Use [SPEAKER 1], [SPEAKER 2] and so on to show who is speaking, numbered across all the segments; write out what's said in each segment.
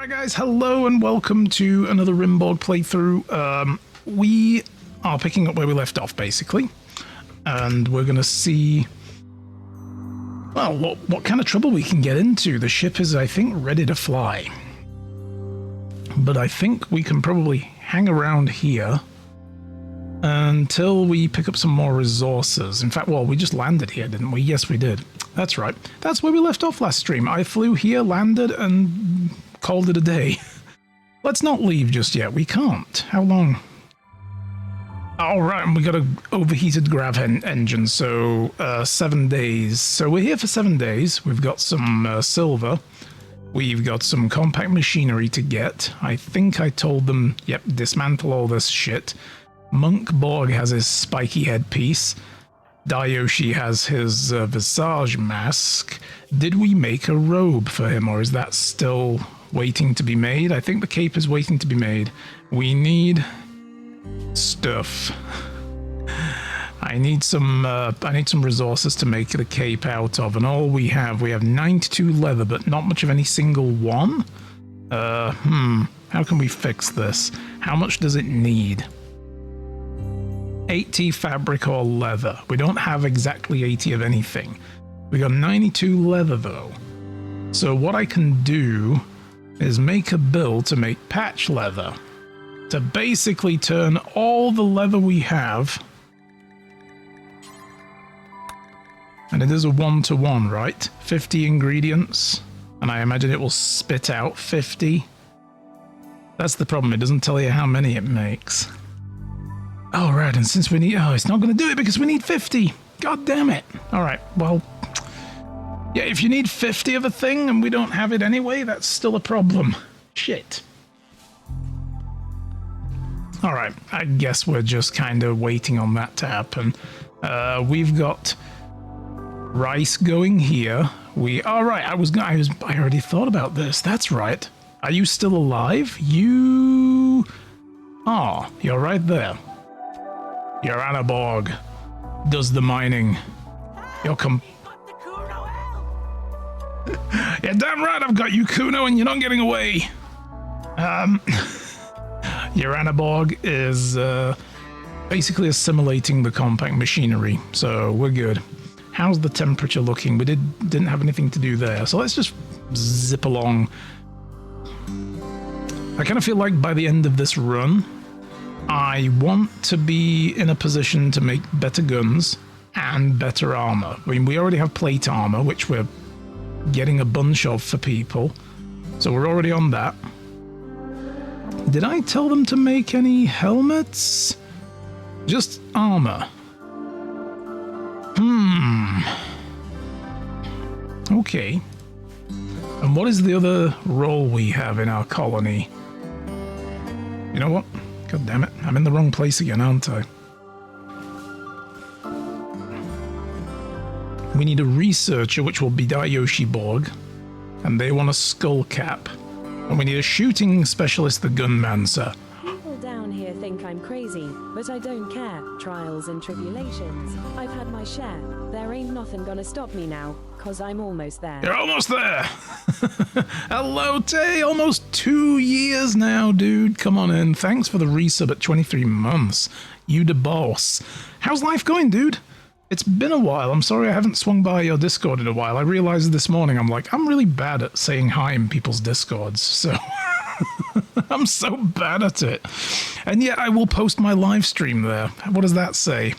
[SPEAKER 1] Alright guys, hello and welcome to another RimBorg playthrough. We are picking up where we left off, basically. And we're going to see, well, what kind of trouble we can get into. The ship is, I think, ready to fly. But I think we can probably hang around here until we pick up some more resources. In fact, well, we just landed here, didn't we? Yes, we did. That's right. That's where we left off last stream. I flew here, landed, and called it a day. Let's not leave just yet. We can't. How long? All right, and we got an overheated grav engine, so 7 days. So we're here for 7 days. We've got some silver. We've got some compact machinery to get. I think I told them, yep, dismantle all this shit. Monk Borg has his spiky headpiece. Dayoshi has his visage mask. Did we make a robe for him, or is that still waiting to be made? I think the cape is waiting to be made. We need stuff. I need some resources to make the cape out of, and all we have 92 leather, but not much of any single one. How can we fix this? How much does it need? 80 fabric or leather. We don't have exactly 80 of anything. We got 92 leather though. So what I can do is make a build to make patch leather, to basically turn all the leather we have, and it is a 1-to-1, right? 50 ingredients, and I imagine it will spit out 50. That's the problem, it doesn't tell you how many it makes. Oh, right, and since we need... Oh, it's not going to do it because we need 50. God damn it. All right, well... Yeah, if you need 50 of a thing and we don't have it anyway, that's still a problem. Shit. All right, I guess we're just kind of waiting on that to happen. We've got rice going here. All right, I already thought about this. That's right. Are you still alive? You... Oh, you're right there. Your RimBorg does the mining. You're yeah, damn right I've got you, Kuno, and you're not getting away. Your RimBorg is basically assimilating the compact machinery, so we're good. How's the temperature looking? We didn't have anything to do there, so let's just zip along. I kind of feel like by the end of this run, I want to be in a position to make better guns and better armor. I mean, we already have plate armor, which we're getting a bunch of for people. So we're already on that. Did I tell them to make any helmets? Just armor. Okay. And what is the other role we have in our colony? You know what? God damn it, I'm in the wrong place again, aren't I? We need a researcher, which will be Dayoshi Borg, and they want a skull cap. And we need a shooting specialist, the gunman, sir.
[SPEAKER 2] People down here think I'm crazy, but I don't care. Trials and tribulations. I've had my share. There ain't nothing gonna stop me now, cause I'm almost there.
[SPEAKER 1] You're almost there! Hello, Tay! Almost 2 years now, dude. Come on in. Thanks for the resub at 23 months. You the boss. How's life going, dude? It's been a while. I'm sorry I haven't swung by your Discord in a while. I realized this morning, I'm really bad at saying hi in people's Discords, so... I'm so bad at it. And yet I will post my live stream there. What does that say?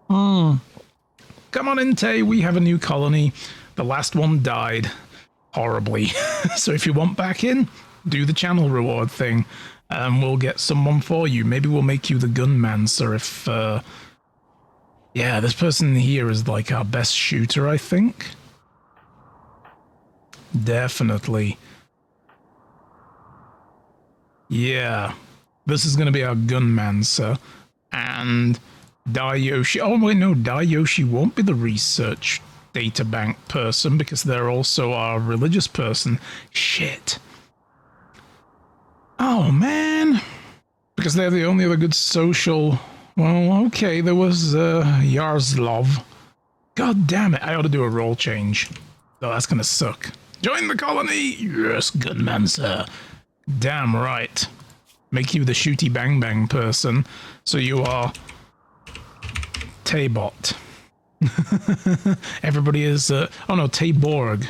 [SPEAKER 1] Come on in, Tay. We have a new colony. The last one died horribly. So if you want back in, do the channel reward thing, and we'll get someone for you. Maybe we'll make you the gunman, sir, if... Yeah, this person here is like our best shooter, I think. Definitely. Yeah. This is going to be our gunman, sir. And Dayoshi... Oh, wait, no, Dayoshi won't be the research databank person because they're also our religious person. Shit. Oh, man. Because they're the only other good social... Well, okay, there was Yaroslav. God damn it, I ought to do a role change. Oh, that's gonna suck. Join the colony! Yes, good man, sir. Damn right. Make you the shooty bang bang person. So you are Taybot. Everybody is, oh no, Tayborg.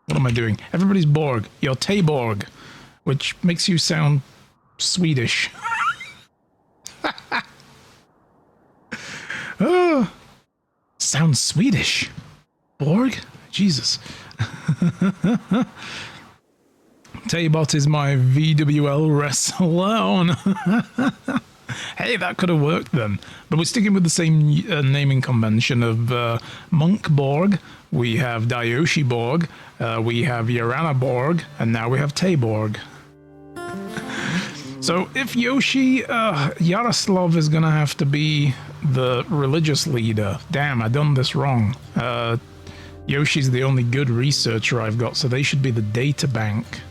[SPEAKER 1] What am I doing? Everybody's Borg. You're Tayborg, which makes you sound Swedish. Oh, sounds Swedish. Borg? Jesus. Taybot is my VWL wrestler. Hey, that could have worked then. But we're sticking with the same naming convention of Monk Borg. We have Dayoshi Borg. We have Yarana Borg. And now we have Tayborg. So if Yoshi, Yaroslav is going to have to be the religious leader. Damn, I done this wrong. Yoshi's the only good researcher I've got, so they should be the data bank.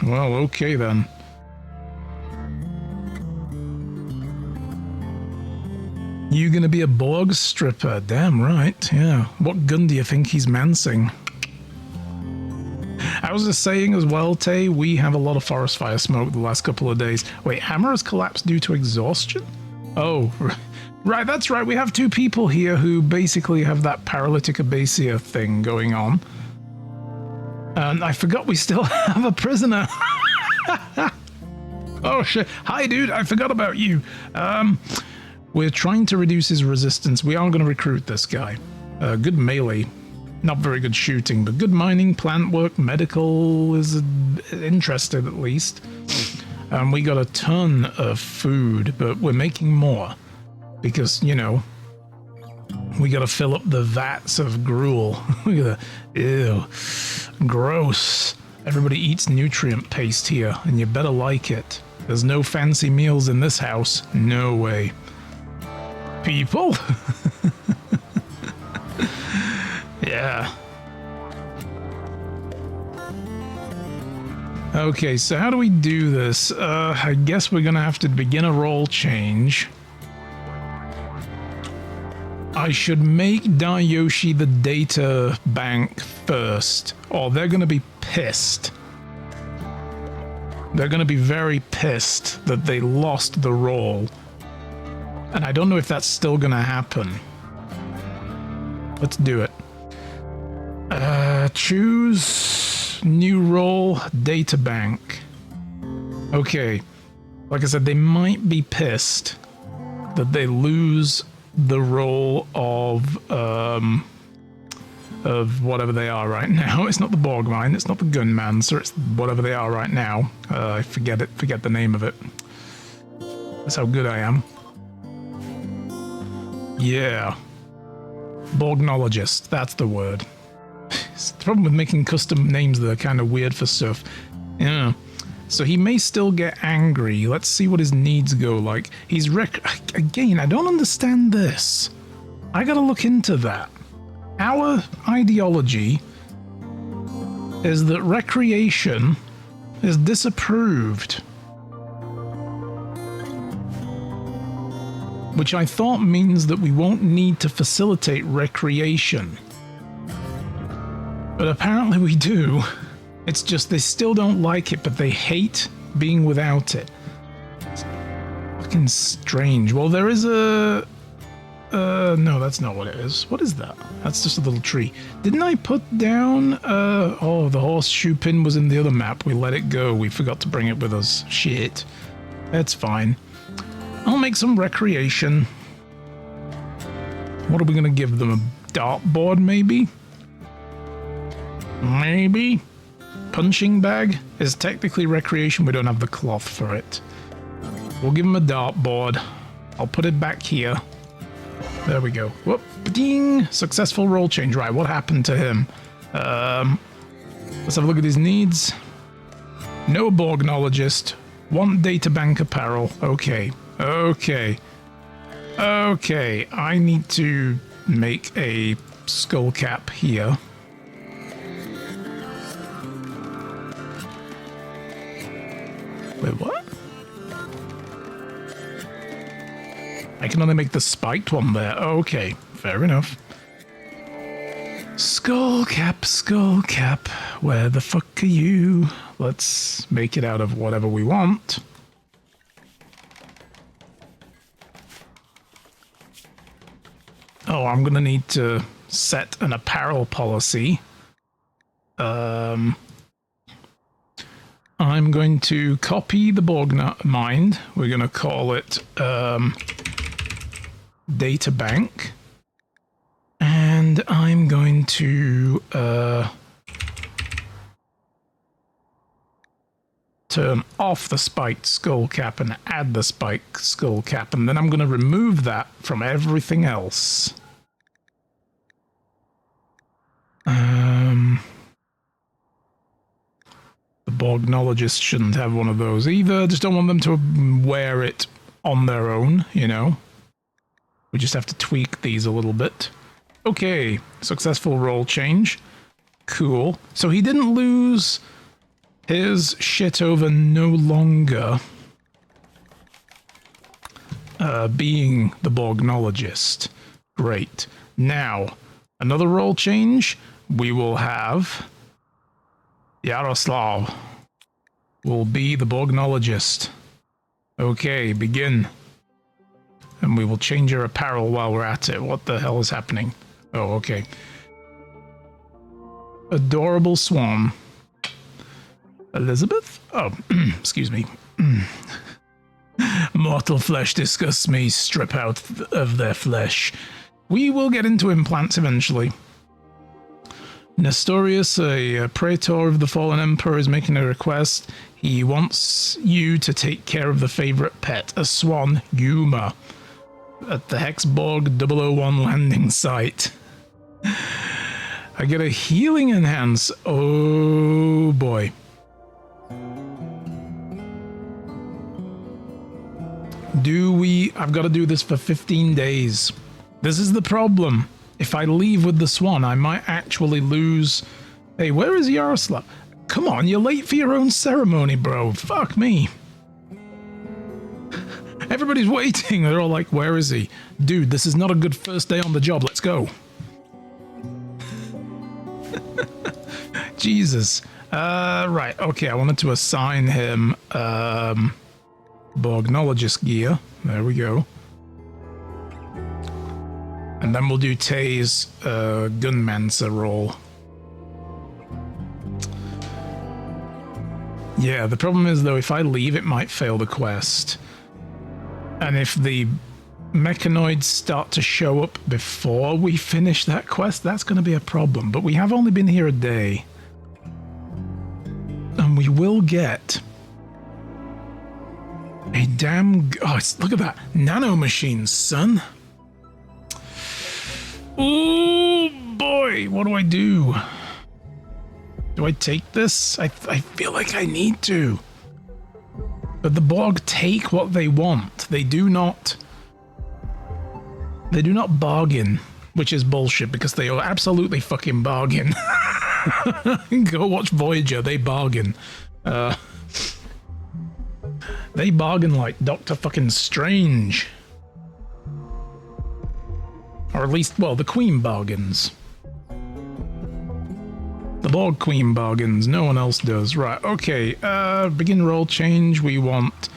[SPEAKER 1] Well, okay then. You gonna be a Borg stripper? Damn right, yeah. What gun do you think he's mansing? I was just saying as well, Tay, we have a lot of forest fire smoke the last couple of days. Wait, Hammer has collapsed due to exhaustion? Oh, right, that's right. We have two people here who basically have that paralytic abasia thing going on. And I forgot we still have a prisoner. Oh shit. Hi dude, I forgot about you. We're trying to reduce his resistance. We are going to recruit this guy. Good melee. Not very good shooting, but good mining, plant work, medical is interested at least. We got a ton of food, but we're making more. Because, you know, we gotta fill up the vats of gruel. Look at that. Ew. Gross. Everybody eats nutrient paste here, and you better like it. There's no fancy meals in this house. No way. People? Yeah. Okay, so how do we do this? I guess we're gonna have to begin a role change. I should make Dayoshi the data bank first, or they're gonna be pissed. They're gonna be very pissed that they lost the role. And I don't know if that's still gonna happen. Let's do it. Choose new role, data bank. Okay. Like I said, they might be pissed that they lose the role of whatever they are right now. It's not the Borg mine, it's not the gunman, so it's whatever they are right now. I forget the name of it. That's how good I am. Yeah. Borgnologist, that's the word. It's the problem with making custom names that are kind of weird for stuff. Yeah. So he may still get angry. Let's see what his needs go like. He's again, I don't understand this. I gotta look into that. Our ideology is that recreation is disapproved. Which I thought means that we won't need to facilitate recreation. But apparently we do. It's just they still don't like it, but they hate being without it. It's fucking strange. Well, there is a... no, that's not what it is. What is that? That's just a little tree. Didn't I put down... oh, the horseshoe pin was in the other map. We let it go. We forgot to bring it with us. Shit. That's fine. I'll make some recreation. What are we going to give them? A dartboard, maybe? Maybe? Punching bag is technically recreation. We don't have the cloth for it. We'll give him a dartboard. I'll put it back here. There we go. Whoop. Ding! Successful role change. Right, what happened to him? Let's have a look at his needs. No Borgnologist. Want databank apparel. Okay. Okay. Okay. I need to make a skull cap here. Wait, what? I can only make the spiked one there. Okay, fair enough. Skullcap, where the fuck are you? Let's make it out of whatever we want. Oh, I'm gonna need to set an apparel policy. I'm going to copy the Borg mind. We're gonna call it data bank. And I'm going to turn off the spiked skull cap and add the spiked skull cap, and then I'm going to remove that from everything else. The Borgnologists shouldn't have one of those either. Just don't want them to wear it on their own, you know. We just have to tweak these a little bit. Okay, successful role change. Cool. So he didn't lose his shit over no longer being the Borgnologist. Great. Now, another role change. We will have Yaroslav will be the Borgnologist. Okay, begin. And we will change your apparel while we're at it. What the hell is happening? Oh, okay. Adorable swan. Elizabeth? Oh, excuse me. Mortal flesh disgusts me. Strip out of their flesh. We will get into implants eventually. Nestorius, a praetor of the fallen emperor, is making a request. He wants you to take care of the favorite pet, a swan, Yuma, at the Hexborg 001 landing site. I get a healing enhance. Oh boy. I've got to do this for 15 days. This is the problem. If I leave with the swan, I might actually lose. Hey, where is Yaroslav? Come on, you're late for your own ceremony, bro. Fuck me. Everybody's waiting. They're all like, where is he? Dude, this is not a good first day on the job. Let's go. Jesus. Right. Okay, I wanted to assign him Borgnologist gear. There we go. And then we'll do Tay's Gunmancer role. Yeah, the problem is, though, if I leave, it might fail the quest. And if the mechanoids start to show up before we finish that quest, that's going to be a problem. But we have only been here a day. And we will get a damn... Oh, look at that. Nanomachines, son. Oh, boy. What do I do? Do I take this? I feel like I need to. But the Borg take what they want. They do not bargain, which is bullshit because they absolutely fucking bargain. Go watch Voyager. They bargain. They bargain like Dr. fucking Strange. Or at least, well, the Queen bargains. The Borg Queen bargains. No one else does. Right, okay. Begin role change. We want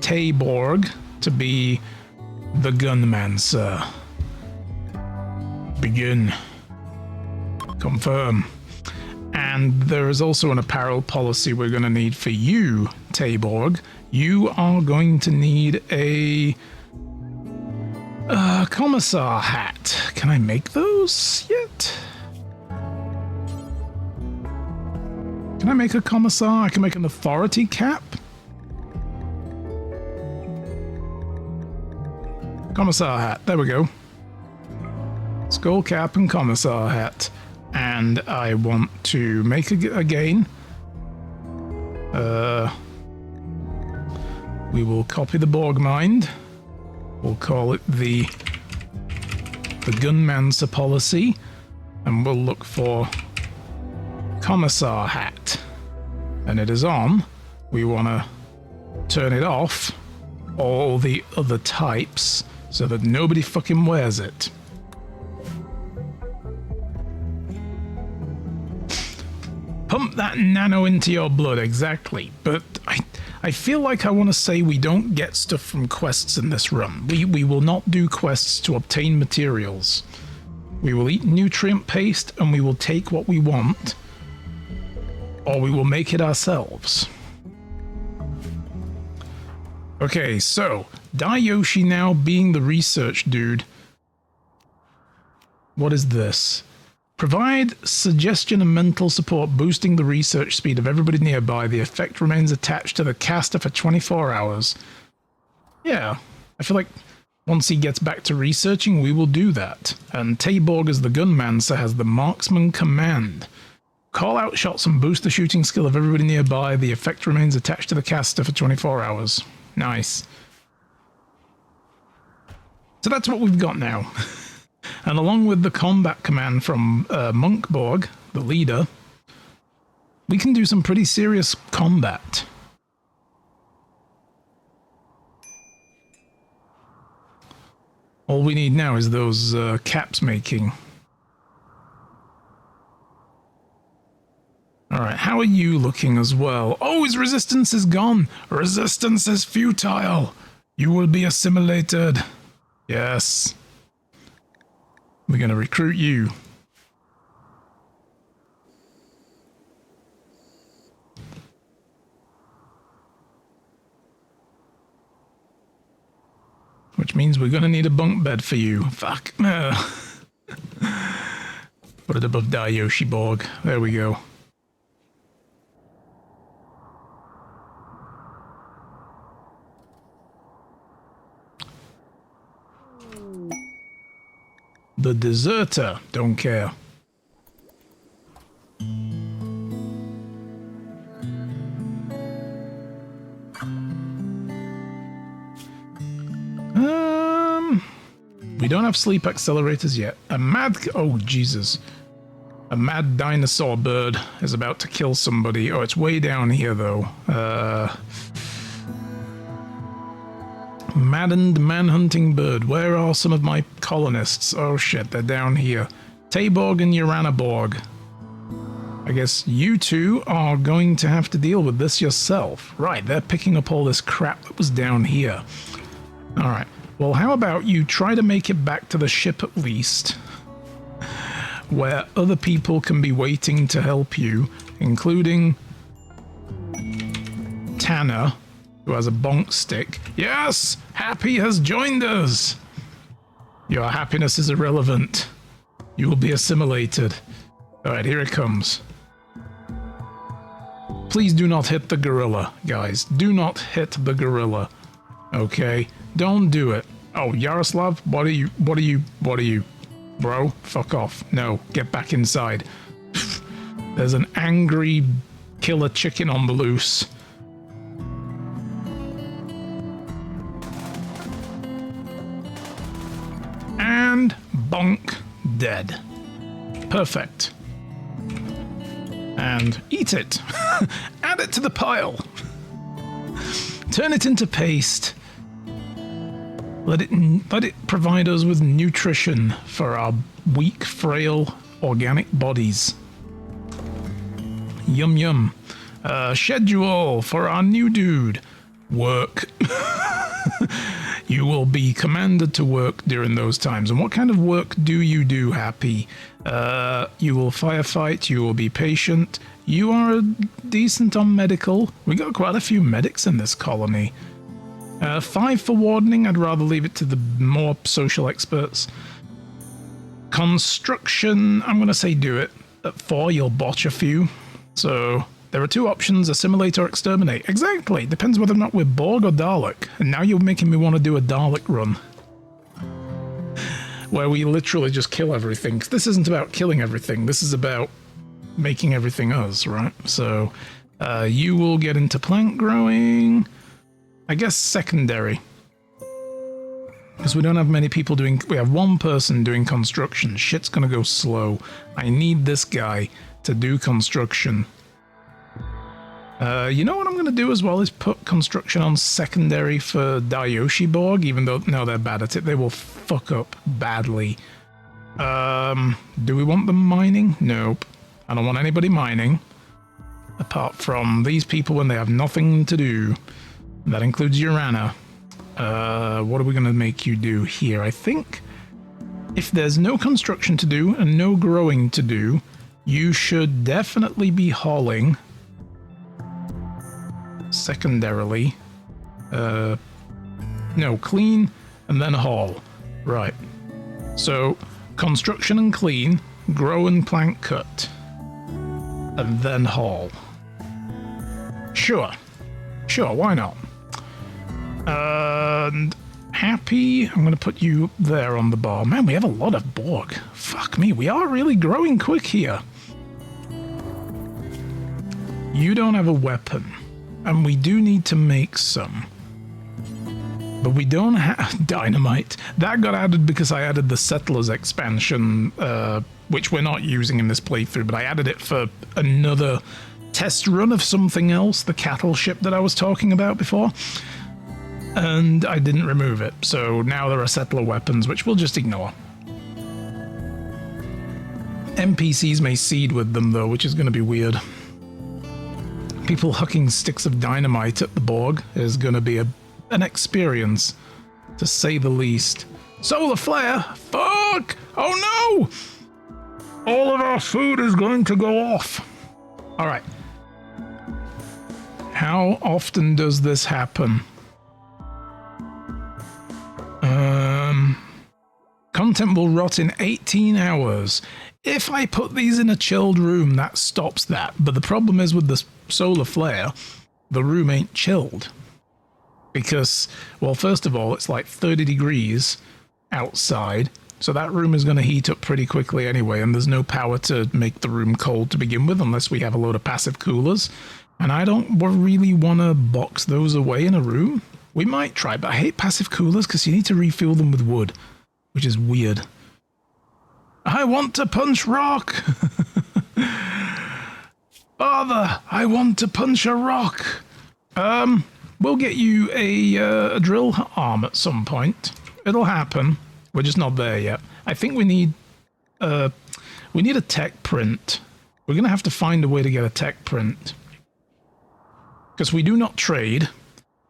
[SPEAKER 1] Tayborg to be the Gunmancer. Begin. Confirm. And there is also an apparel policy we're going to need for you, Tayborg. You are going to need a commissar hat. Can I make those yet? Can I make a commissar? I can make an authority cap. Commissar hat. There we go. Skull cap and commissar hat. And I want to make again. We will copy the Borg mind. We'll call it the Gunmancer policy. And we'll look for commissar hat. And it is on. We want to turn it off. All the other types. So that nobody fucking wears it. Pump that nano into your blood, exactly. But I feel like I want to say we don't get stuff from quests in this run. We will not do quests to obtain materials. We will eat nutrient paste and we will take what we want. Or we will make it ourselves. Okay, so Dayoshi now being the research dude. What is this? Provide suggestion and mental support, boosting the research speed of everybody nearby. The effect remains attached to the caster for 24 hours. Yeah, I feel like once he gets back to researching, we will do that. And Tayborg as the gunmancer has the marksman command. Call out shots and boost the shooting skill of everybody nearby. The effect remains attached to the caster for 24 hours. Nice. So that's what we've got now. And along with the combat command from Monkborg, the leader, we can do some pretty serious combat. All we need now is those caps making. Alright, how are you looking as well? Oh, his resistance is gone! Resistance is futile! You will be assimilated. Yes. We're going to recruit you. Which means we're going to need a bunk bed for you. Fuck. Put it above Dayoshi Borg. There we go. The deserter, don't care. We don't have sleep accelerators yet. Oh Jesus. A mad dinosaur bird is about to kill somebody. Oh, it's way down here though. Maddened man-hunting bird. Where are some of my colonists? Oh shit, they're down here. Tayborg and Uranaborg. I guess you two are going to have to deal with this yourself. Right, they're picking up all this crap that was down here. Alright, well how about you try to make it back to the ship at least, where other people can be waiting to help you, including Tanner, who has a bonk stick. Yes! Happy has joined us! Your happiness is irrelevant. You will be assimilated. Alright, here it comes. Please do not hit the gorilla, guys. Do not hit the gorilla. Okay? Don't do it. Oh, Yaroslav, what are you? Bro, fuck off. No, get back inside. There's an angry killer chicken on the loose. And bonk, dead. Perfect. And eat it. Add it to the pile. Turn it into paste. Let it provide us with nutrition for our weak, frail, organic bodies. Yum yum. Schedule for our new dude. Work. You will be commanded to work during those times. And what kind of work do you do, Happy? You will firefight, you will be patient. You are decent on medical. We got quite a few medics in this colony. 5 for wardening, I'd rather leave it to the more social experts. Construction, I'm going to say do it. At 4, you'll botch a few. So there are 2 options, assimilate or exterminate. Exactly, depends whether or not we're Borg or Dalek. And now you're making me want to do a Dalek run. Where we literally just kill everything. 'Cause this isn't about killing everything, this is about making everything us, right? So you will get into plant growing. I guess secondary. Because we don't have many people doing... We have 1 person doing construction. Shit's gonna go slow. I need this guy to do construction. You know what I'm going to do as well is put construction on secondary for Dayoshi Borg, even though, no, they're bad at it. They will fuck up badly. Do we want them mining? Nope. I don't want anybody mining. apart from these people when they have nothing to do. That includes Urana. What are we going to make you do here? I think if there's no construction to do and no growing to do, you should definitely be hauling. Secondarily, no, clean and then haul. Right. So construction and clean, grow and plant cut, and then haul. Sure, why not? And happy, I'm going to put you there on the bar. Man, we have a lot of Borg. Fuck me, we are really growing quick here. You don't have a weapon, and we do need to make some. But we don't have dynamite. That got added because I added the Settlers expansion, which we're not using in this playthrough, but I added it for another test run of something else, the cattle ship that I was talking about before. And I didn't remove it, so now there are settler weapons, which we'll just ignore. NPCs may seed with them, though, which is going to be weird. People hucking sticks of dynamite at the Borg is going to be an experience, to say the least. Solar flare! Fuck! Oh no! All of our food is going to go off. Alright. How often does this happen? Content will rot in 18 hours. If I put these in a chilled room, that stops that. But the problem is with the solar flare, the room ain't chilled. Because, well, first of all, it's like 30 degrees outside. So that room is going to heat up pretty quickly anyway. And there's no power to make the room cold to begin with, unless we have a load of passive coolers. And I don't really want to box those away in a room. We might try, but I hate passive coolers because you need to refuel them with wood, which is weird. I want to punch rock! Father, I want to punch a rock! We'll get you a drill arm at some point. It'll happen. We're just not there yet. I think we need a tech print. We're going to have to find a way to get a tech print. Because we do not trade.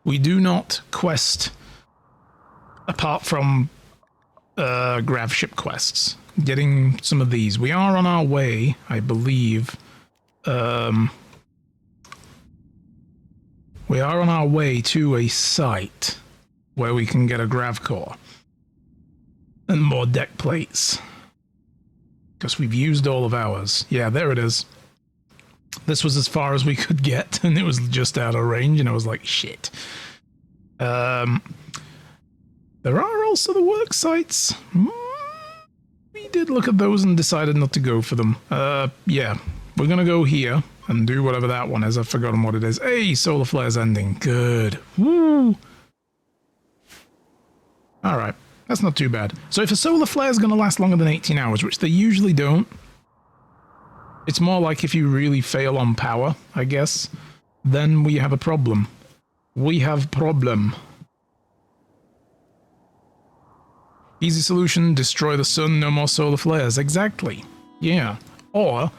[SPEAKER 1] We do not quest apart from grav ship quests. Getting some of these. We are on our way, I believe. We are on our way to a site where we can get a grav core and more deck plates. Because we've used all of ours. Yeah, there it is. This was as far as we could get, and it was just out of range, and I was like, shit. There are also the work sites. We did look at those and decided not to go for them. Yeah, we're gonna go here and do whatever that one is. I've forgotten what it is. Hey, solar flare's ending. Good. Woo! Alright, that's not too bad. So if a solar flare is gonna last longer than 18 hours, which they usually don't, it's more like if you really fail on power, I guess, then we have a problem. We have problem. Easy solution, destroy the sun, no more solar flares. Exactly. Yeah. Or,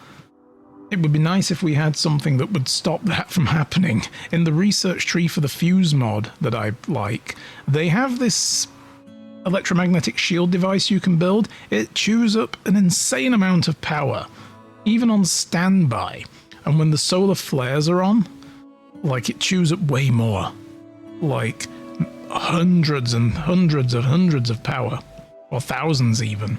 [SPEAKER 1] it would be nice if we had something that would stop that from happening. In the research tree for the fuse mod that I like, they have this electromagnetic shield device you can build. It chews up an insane amount of power, even on standby. And when the solar flares are on, like, it chews up way more. Like, hundreds and hundreds of power. Or thousands even.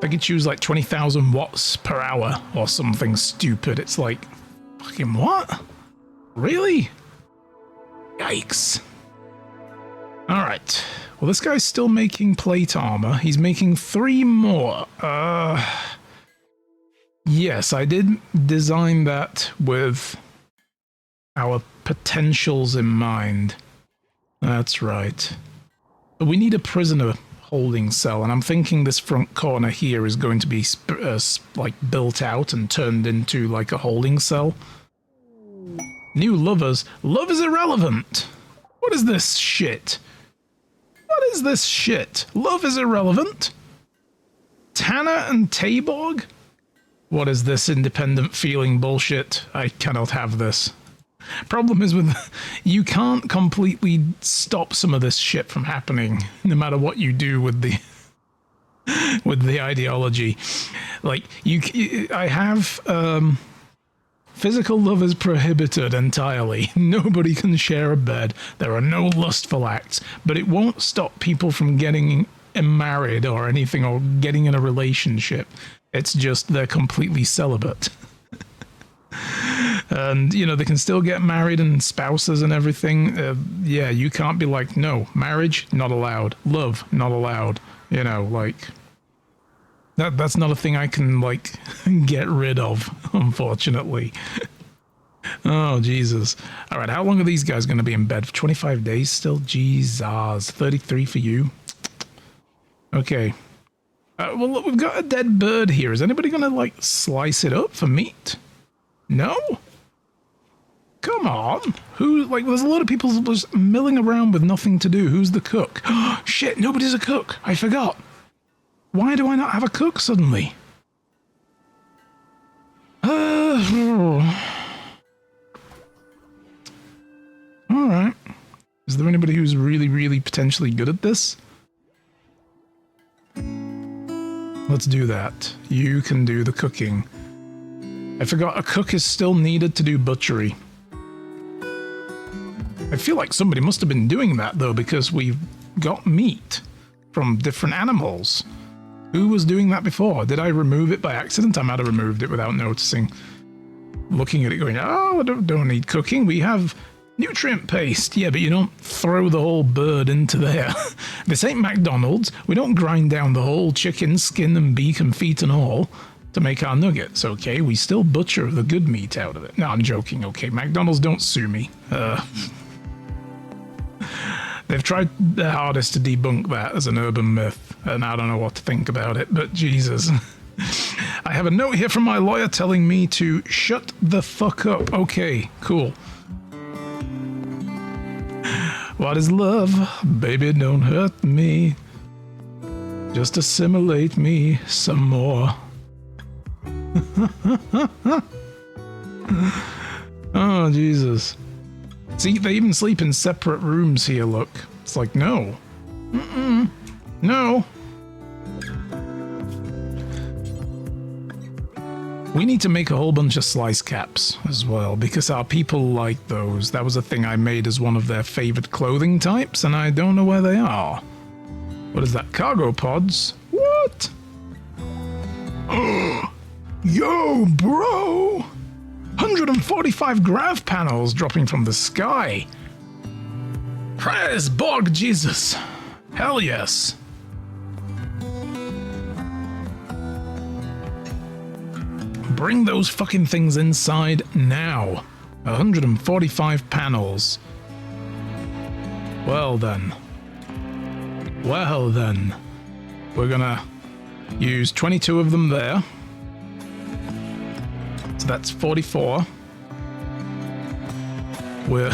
[SPEAKER 1] I could choose like 20,000 watts per hour or something stupid. It's like, fucking what? Really? Yikes. Alright. Well, this guy's still making plate armor. He's making 3 more. Yes, I did design that with our potentials in mind. That's right. But we need a prisoner holding cell, and I'm thinking this front corner here is going to be like built out and turned into like a holding cell. New lovers. Love is irrelevant. What is this shit? What is this shit? Love is irrelevant? Tanner and Taborg? What is this independent feeling bullshit? I cannot have this. Problem is with you can't completely stop some of this shit from happening, no matter what you do with the ideology. Like I have physical love is prohibited entirely. Nobody can share a bed. There are no lustful acts, but it won't stop people from getting married or anything or getting in a relationship. It's just they're completely celibate. And, you know, they can still get married and spouses and everything. Yeah, you can't be like, no, marriage, not allowed. Love, not allowed. You know, like, that's not a thing I can, like, get rid of, unfortunately. Oh, Jesus. All right, how long are these guys going to be in bed? For 25 days still? Jesus. 33 for you. Okay. Well, look, we've got a dead bird here. Is anybody going to, like, slice it up for meat? No? Come on. Who, like, there's a lot of people just milling around with nothing to do. Who's the cook? Shit, nobody's a cook. I forgot. Why do I not have a cook suddenly? All right. Is there anybody who's really, really potentially good at this? Let's do that. You can do the cooking. I forgot a cook is still needed to do butchery. I feel like somebody must have been doing that, though, because we've got meat from different animals. Who was doing that before? Did I remove it by accident? I might have removed it without noticing. Looking at it going, oh, I don't need cooking. We have nutrient paste. Yeah, but you don't throw the whole bird into there. This ain't McDonald's. We don't grind down the whole chicken, skin and beak and feet and all to make our nuggets, okay? We still butcher the good meat out of it. No, I'm joking, okay? McDonald's, don't sue me. They've tried their hardest to debunk that as an urban myth, and I don't know what to think about it, but Jesus. I have a note here from my lawyer telling me to shut the fuck up. Okay, cool. What is love? Baby, don't hurt me. Just assimilate me some more. Oh, Jesus. See, they even sleep in separate rooms here, look. It's like, no. Mm-mm. No. We need to make a whole bunch of slice caps as well, because our people like those. That was a thing I made as one of their favorite clothing types, and I don't know where they are. What is that? Cargo pods? What? Yo, bro! 145 grav panels dropping from the sky. Praise Borg Jesus. Hell yes. Bring those fucking things inside now. 145 panels. Well then. Well then. We're gonna use 22 of them there. So that's 44. We're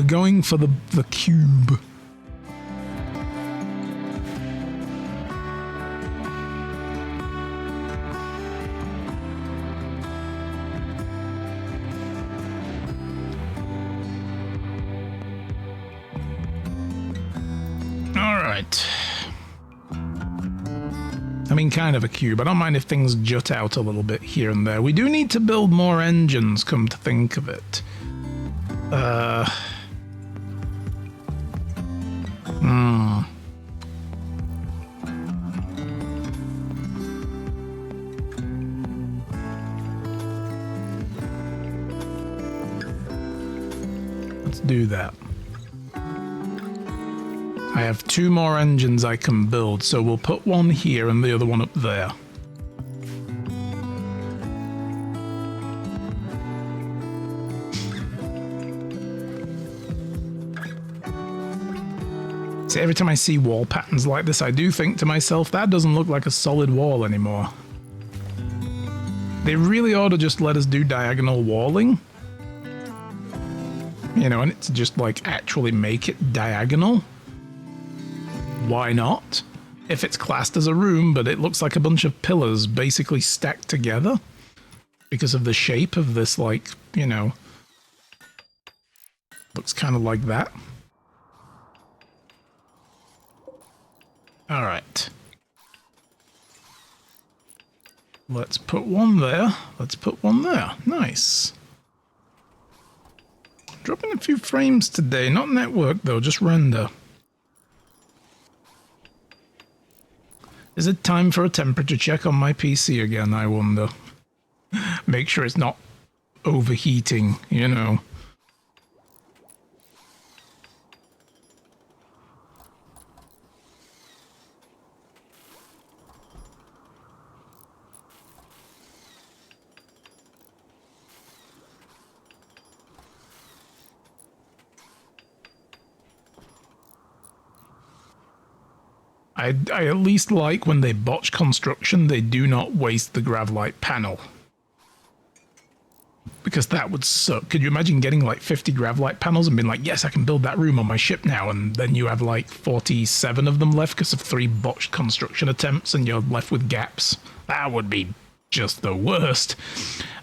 [SPEAKER 1] going for the cube. All right. I mean, kind of a cube. I don't mind if things jut out a little bit here and there. We do need to build more engines, come to think of it. Let's do that. I have 2 more engines I can build, so we'll put one here and the other one up there. See, every time I see wall patterns like this, I do think to myself, that doesn't look like a solid wall anymore. They really ought to just let us do diagonal walling. You know, and it's just like actually make it diagonal. Why not? if it's classed as a room, but it looks like a bunch of pillars basically stacked together because of the shape of this, like, you know, looks kind of like that. All right. Let's put one there. Let's put one there. Nice. Dropping a few frames today. Not network, though, just render. Is it time for a temperature check on my PC again, I wonder? Make sure it's not overheating, you know. I at least like when they botch construction, they do not waste the gravlight panel. Because that would suck. Could you imagine getting like 50 gravlight panels and being like, yes, I can build that room on my ship now, and then you have like 47 of them left because of 3 botched construction attempts and you're left with gaps? That would be just the worst.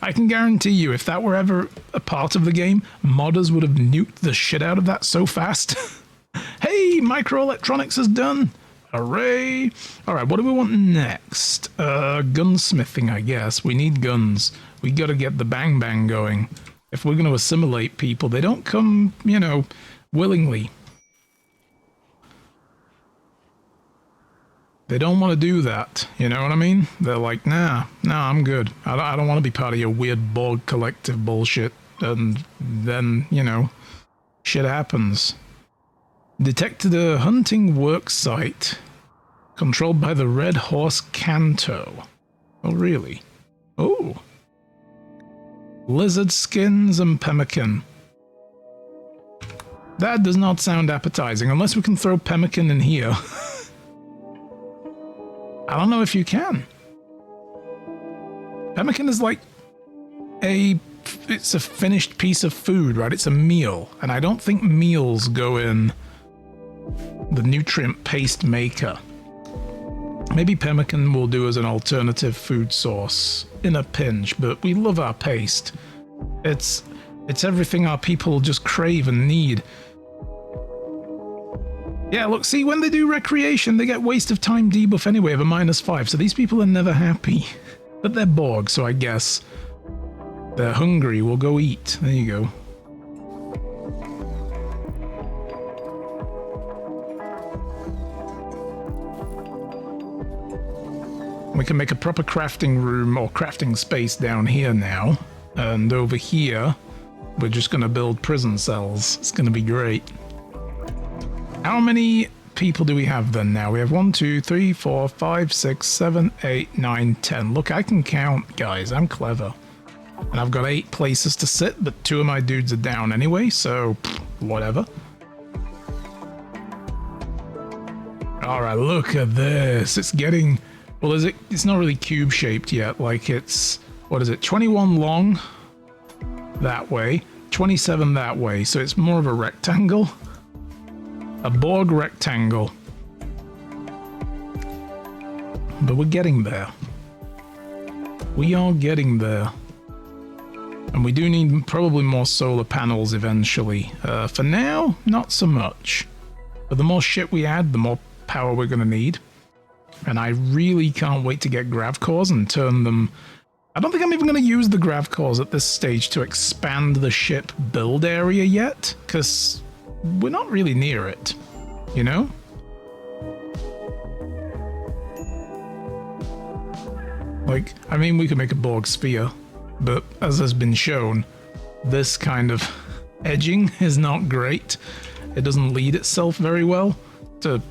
[SPEAKER 1] I can guarantee you, if that were ever a part of the game, modders would have nuked the shit out of that so fast. Hey, microelectronics is done! Hooray! Alright, what do we want next? Gunsmithing, I guess. We need guns. We gotta get the bang bang going. If we're gonna assimilate people, they don't come, you know, willingly. They don't want to do that, you know what I mean? They're like, nah, I'm good. I don't want to be part of your weird Borg collective bullshit. And then, you know, shit happens. Detected a hunting work site controlled by the Red Horse Canto. Oh, really? Oh. Lizard skins and pemmican. That does not sound appetizing, unless we can throw pemmican in here. I don't know if you can. Pemmican is like it's a finished piece of food, right? It's a meal, and I don't think meals go in the nutrient paste maker. Maybe pemmican will do as an alternative food source in a pinch, but we love our paste. It's everything our people just crave and need. Yeah, look, see, when they do recreation, they get waste of time debuff anyway of a -5, so these people are never happy. But they're Borg, so I guess they're hungry. We'll go eat. There you go. We can make a proper crafting room or crafting space down here now. And over here, we're just going to build prison cells. It's going to be great. How many people do we have then now? We have 1, 2, 3, 4, 5, 6, 7, 8, 9, 10. Look, I can count, guys. I'm clever. And I've got 8 places to sit, but 2 of my dudes are down anyway, so whatever. Alright, look at this. It's getting... Well, it's not really cube-shaped yet. Like, it's... What is it? 21 long that way, 27 that way. So it's more of a rectangle. A Borg rectangle. But we're getting there. We are getting there. And we do need probably more solar panels eventually. For now, not so much. But the more shit we add, the more power we're going to need. And I really can't wait to get grav cores and turn them... I don't think I'm even going to use the grav cores at this stage to expand the ship build area yet, because we're not really near it, you know? Like, I mean, we could make a Borg sphere, but as has been shown, this kind of edging is not great. It doesn't lead itself very well to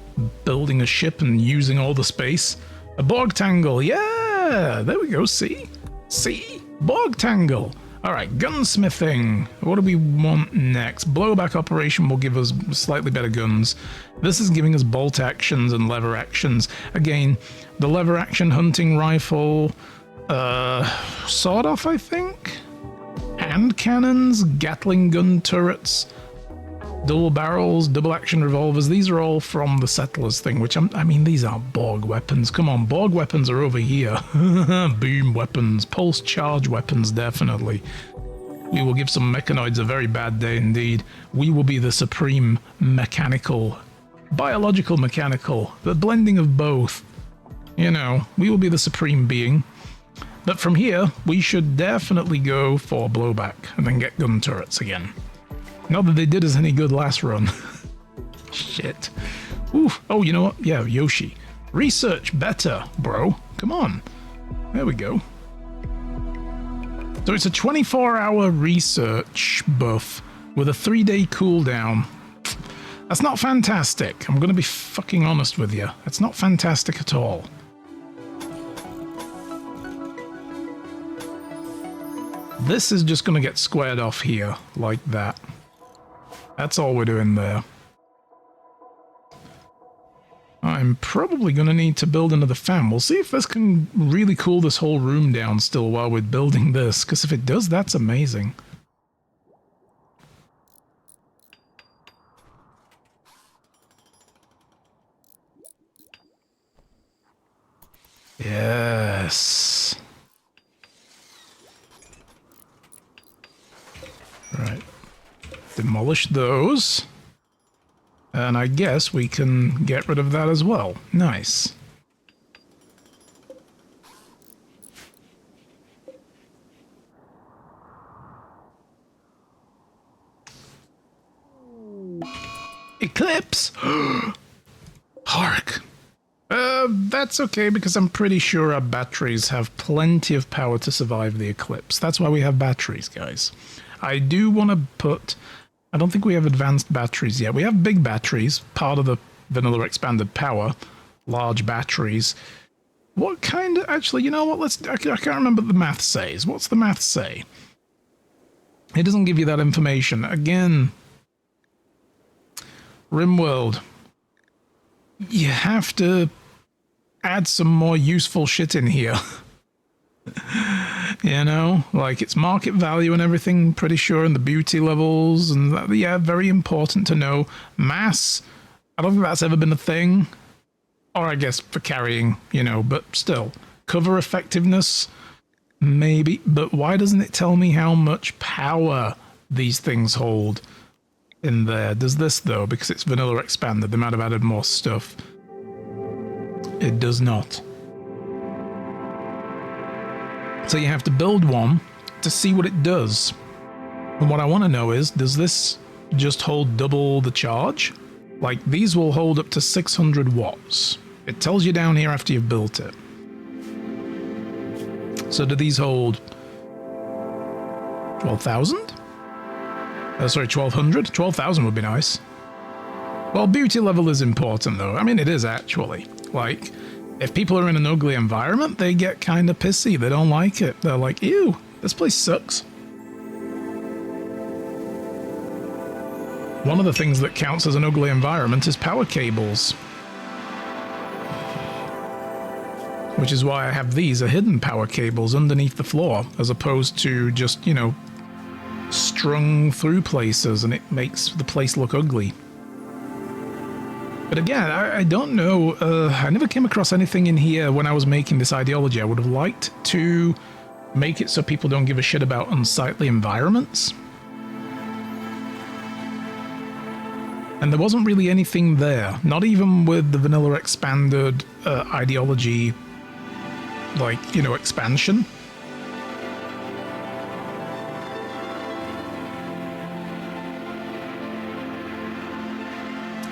[SPEAKER 1] building a ship and using all the space. A Borg tangle, yeah! There we go, see? See? Borg tangle! Alright, gunsmithing. What do we want next? Blowback operation will give us slightly better guns. This is giving us bolt actions and lever actions. Again, the lever action hunting rifle, sawed off, I think? Hand cannons, Gatling gun turrets. Double barrels, double action revolvers. These are all from the Settlers thing, which I mean, these aren't Borg weapons. Come on, Borg weapons are over here. Beam weapons, pulse charge weapons, definitely. We will give some mechanoids a very bad day indeed. We will be the supreme mechanical, biological mechanical, the blending of both. You know, we will be the supreme being. But from here, we should definitely go for blowback and then get gun turrets again. Not that they did us any good last run. Shit. Oof. Oh, you know what? Yeah, Yoshi. Research better, bro. Come on. There we go. So it's a 24-hour research buff with a 3-day cooldown. That's not fantastic. I'm going to be fucking honest with you. It's not fantastic at all. This is just going to get squared off here, like that. That's all we're doing there. I'm probably going to need to build another fan. We'll see if this can really cool this whole room down still while we're building this, because if it does, that's amazing. Yes. Right. Demolish those. And I guess we can get rid of that as well. Nice. Eclipse! Hark! That's okay because I'm pretty sure our batteries have plenty of power to survive the eclipse. That's why we have batteries, guys. I do want to put... I don't think we have advanced batteries yet. We have big batteries, part of the vanilla expanded power, large batteries. What kind of... Actually, you know what? I can't remember what the math says. What's the math say? It doesn't give you that information. Again, RimWorld, you have to add some more useful shit in here. You know, like its market value and everything, pretty sure, and the beauty levels, and that, yeah, very important to know. Mass, I don't think that's ever been a thing. Or I guess for carrying, you know, but still. Cover effectiveness, maybe, but why doesn't it tell me how much power these things hold in there? Does this, though? Because it's vanilla expanded, they might have added more stuff. It does not. So you have to build one to see what it does. And what I want to know is, does this just hold double the charge? Like, these will hold up to 600 watts. It tells you down here after you've built it. So do these hold 12,000? Sorry, 1,200? 12,000 would be nice. Well, beauty level is important, though. I mean, it is actually. Like, if people are in an ugly environment, they get kind of pissy. They don't like it. They're like, ew, this place sucks. One of the things that counts as an ugly environment is power cables. Which is why I have these are hidden power cables underneath the floor, as opposed to just, you know, strung through places, and it makes the place look ugly. But again, I don't know, I never came across anything in here when I was making this ideology. I would have liked to make it so people don't give a shit about unsightly environments. And there wasn't really anything there, not even with the vanilla expanded ideology, like, you know, expansion.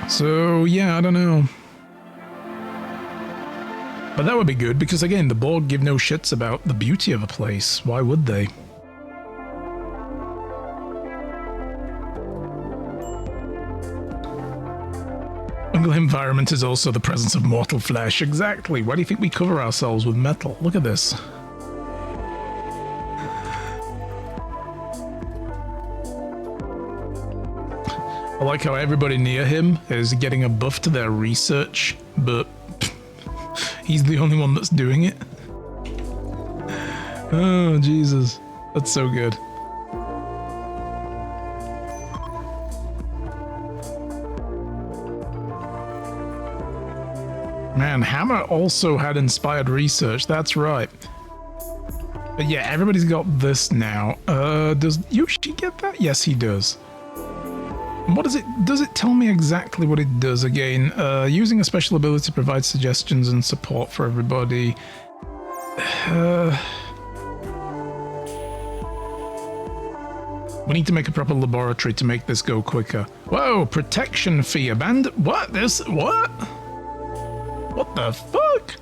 [SPEAKER 1] So, yeah, I don't know. But that would be good, because again, the Borg give no shits about the beauty of a place. Why would they? Ugly environment is also the presence of mortal flesh. Exactly. Why do you think we cover ourselves with metal? Look at this. I like how everybody near him is getting a buff to their research, but he's the only one that's doing it. Oh, Jesus. That's so good. Man, Hammer also had inspired research, that's right. But yeah, everybody's got this now. Does Yoshi get that? Yes, he does. And what does it tell me exactly what it does again? Using a special ability to provide suggestions and support for everybody. We need to make a proper laboratory to make this go quicker. Whoa, protection fee abandoned. What? What? What the fuck?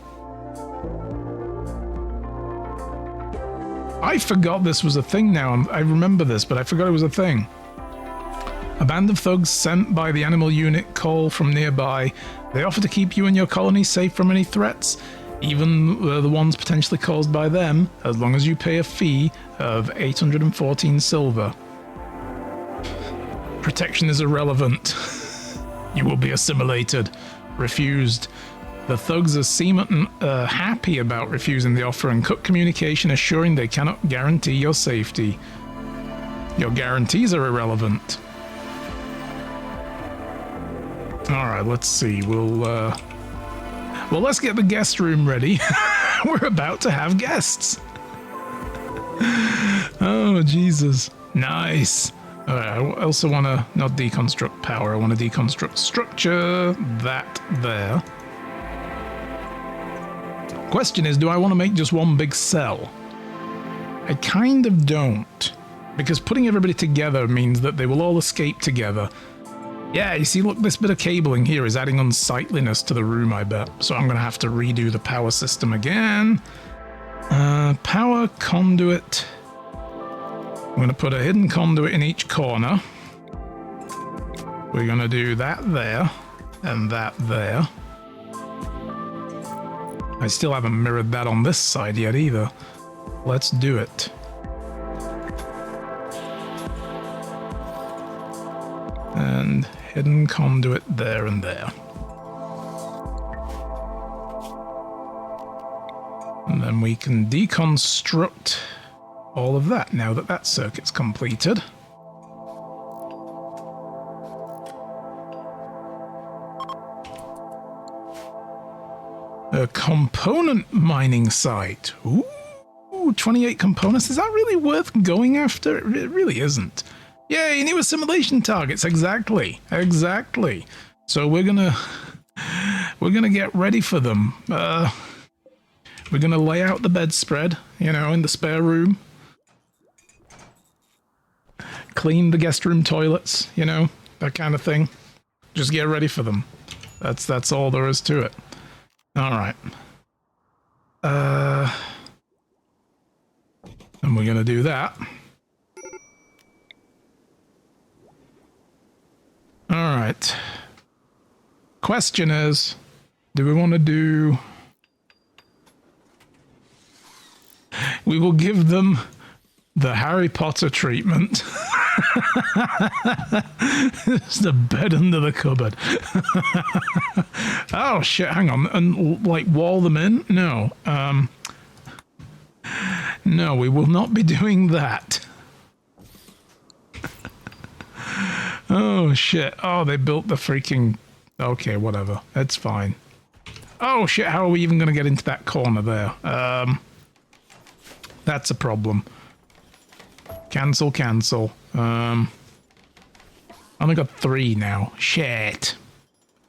[SPEAKER 1] I forgot this was a thing now. I remember this, but I forgot it was a thing. A band of thugs sent by the animal unit call from nearby. They offer to keep you and your colony safe from any threats, even the ones potentially caused by them, as long as you pay a fee of 814 silver. Protection is irrelevant. You will be assimilated. Refused. The thugs seem happy about refusing the offer and cut communication, assuring they cannot guarantee your safety. Your guarantees are irrelevant. Alright, let's see. Well, let's get the guest room ready. We're about to have guests. Oh, Jesus. Nice. Alright, I also want to not deconstruct power. I want to deconstruct structure. That there. Question is, do I want to make just one big cell? I kind of don't. Because putting everybody together means that they will all escape together. Yeah, you see, look, this bit of cabling here is adding unsightliness to the room, I bet. So I'm going to have to redo the power system again. Power conduit. I'm going to put a hidden conduit in each corner. We're going to do that there and that there. I still haven't mirrored that on this side yet either. Let's do it. And hidden conduit there and there. And then we can deconstruct all of that now that that circuit's completed. A component mining site. Ooh, 28 components. Is that really worth going after? It really isn't. Yay, new assimilation targets. Exactly. So we're gonna get ready for them. We're gonna lay out the bedspread, in the spare room. Clean the guest room toilets, that kind of thing. Just get ready for them. That's all there is to it. All right. And we're gonna do that. All right. Question is, do we want to do... We will give them the Harry Potter treatment. It's the bed under the cupboard. Oh, shit, hang on. And, wall them in? No. No, we will not be doing that. Oh, shit. Oh, they built the freaking... Okay, whatever. It's fine. Oh, shit. How are we even going to get into that corner there? That's a problem. Cancel. Only got 3 now. Shit.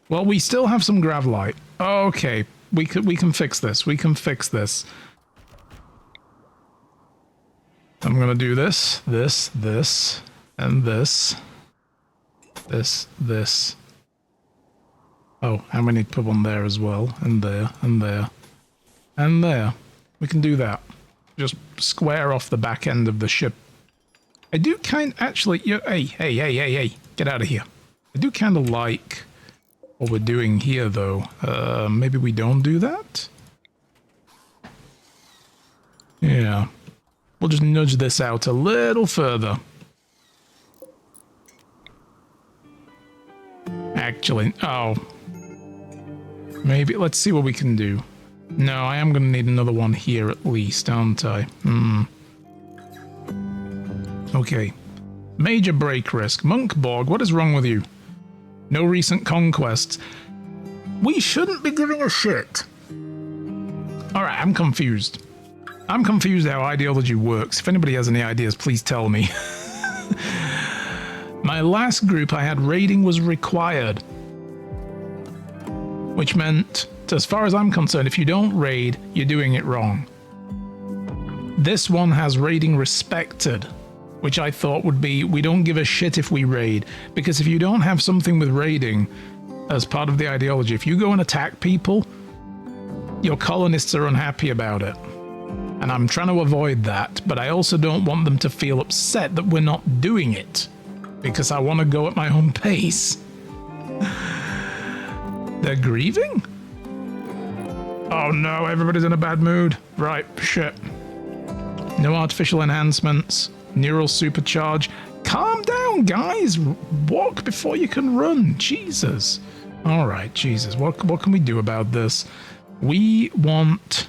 [SPEAKER 1] Well, we still have some gravlite. Okay. We can fix this. I'm going to do this, and this. This. Oh, and we need to put one there as well. And there. We can do that. Just square off the back end of the ship. I do actually... Hey. Get out of here. I do kind of like what we're doing here, though. Maybe we don't do that? Yeah. We'll just nudge this out a little further. Actually, maybe, let's see what we can do. No, I am going to need another one here at least, aren't I? Okay. Major break risk. RimBorg, what is wrong with you? No recent conquests. We shouldn't be giving a shit. Alright, I'm confused. I'm confused how ideology works. If anybody has any ideas, please tell me. My last group I had raiding was required. Which meant, as far as I'm concerned, if you don't raid, you're doing it wrong. This one has raiding respected, which I thought would be, we don't give a shit if we raid. Because if you don't have something with raiding as part of the ideology, if you go and attack people, your colonists are unhappy about it. And I'm trying to avoid that, but I also don't want them to feel upset that we're not doing it. Because I want to go at my own pace. They're grieving? Oh no, everybody's in a bad mood. Right, shit. No artificial enhancements. Neural supercharge. Calm down, guys. Walk before you can run. Jesus. Alright, Jesus. What can we do about this? We want...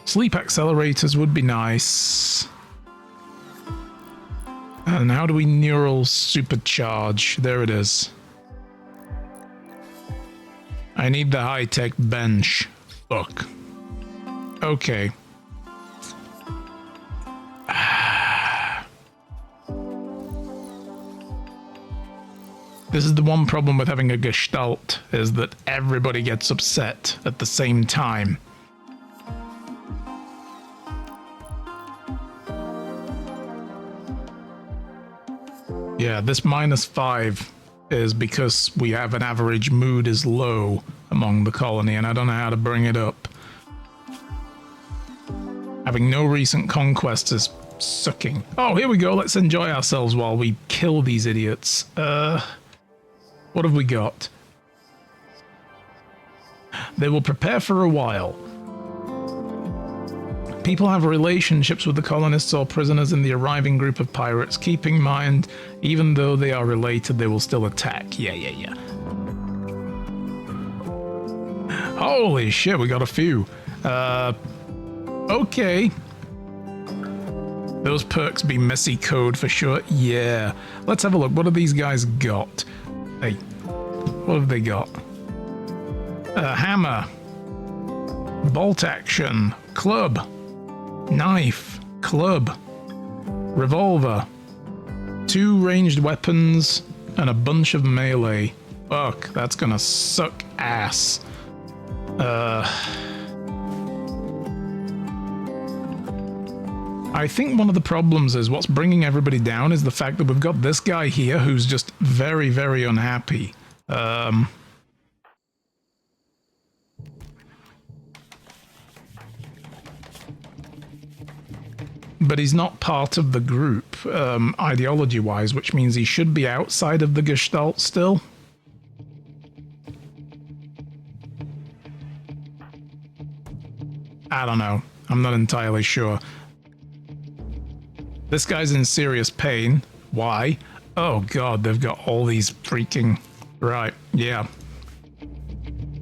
[SPEAKER 1] sleep accelerators would be nice. And how do we neural supercharge? There it is. I need the high-tech bench. Fuck. Okay. This is the one problem with having a gestalt, is that everybody gets upset at the same time. Yeah, this -5 is because we have an average mood is low among the colony, and I don't know how to bring it up. Having no recent conquests is sucking. Oh, here we go. Let's enjoy ourselves while we kill these idiots. What have we got? They will prepare for a while. People have relationships with the colonists or prisoners in the arriving group of pirates. Keep in mind, even though they are related, they will still attack. Yeah. Holy shit, we got a few. Okay. Those perks be messy code for sure. Yeah. Let's have a look. What have these guys got? Hey, what have they got? Hammer. Bolt action. Club. Knife. Club. Revolver. 2 ranged weapons and a bunch of melee. Fuck, that's gonna suck ass. I think one of the problems is what's bringing everybody down is the fact that we've got this guy here who's just very, very unhappy. But he's not part of the group, ideology-wise, which means he should be outside of the Gestalt still. I don't know. I'm not entirely sure. This guy's in serious pain. Why? Oh god, they've got all these freaking... Right, yeah.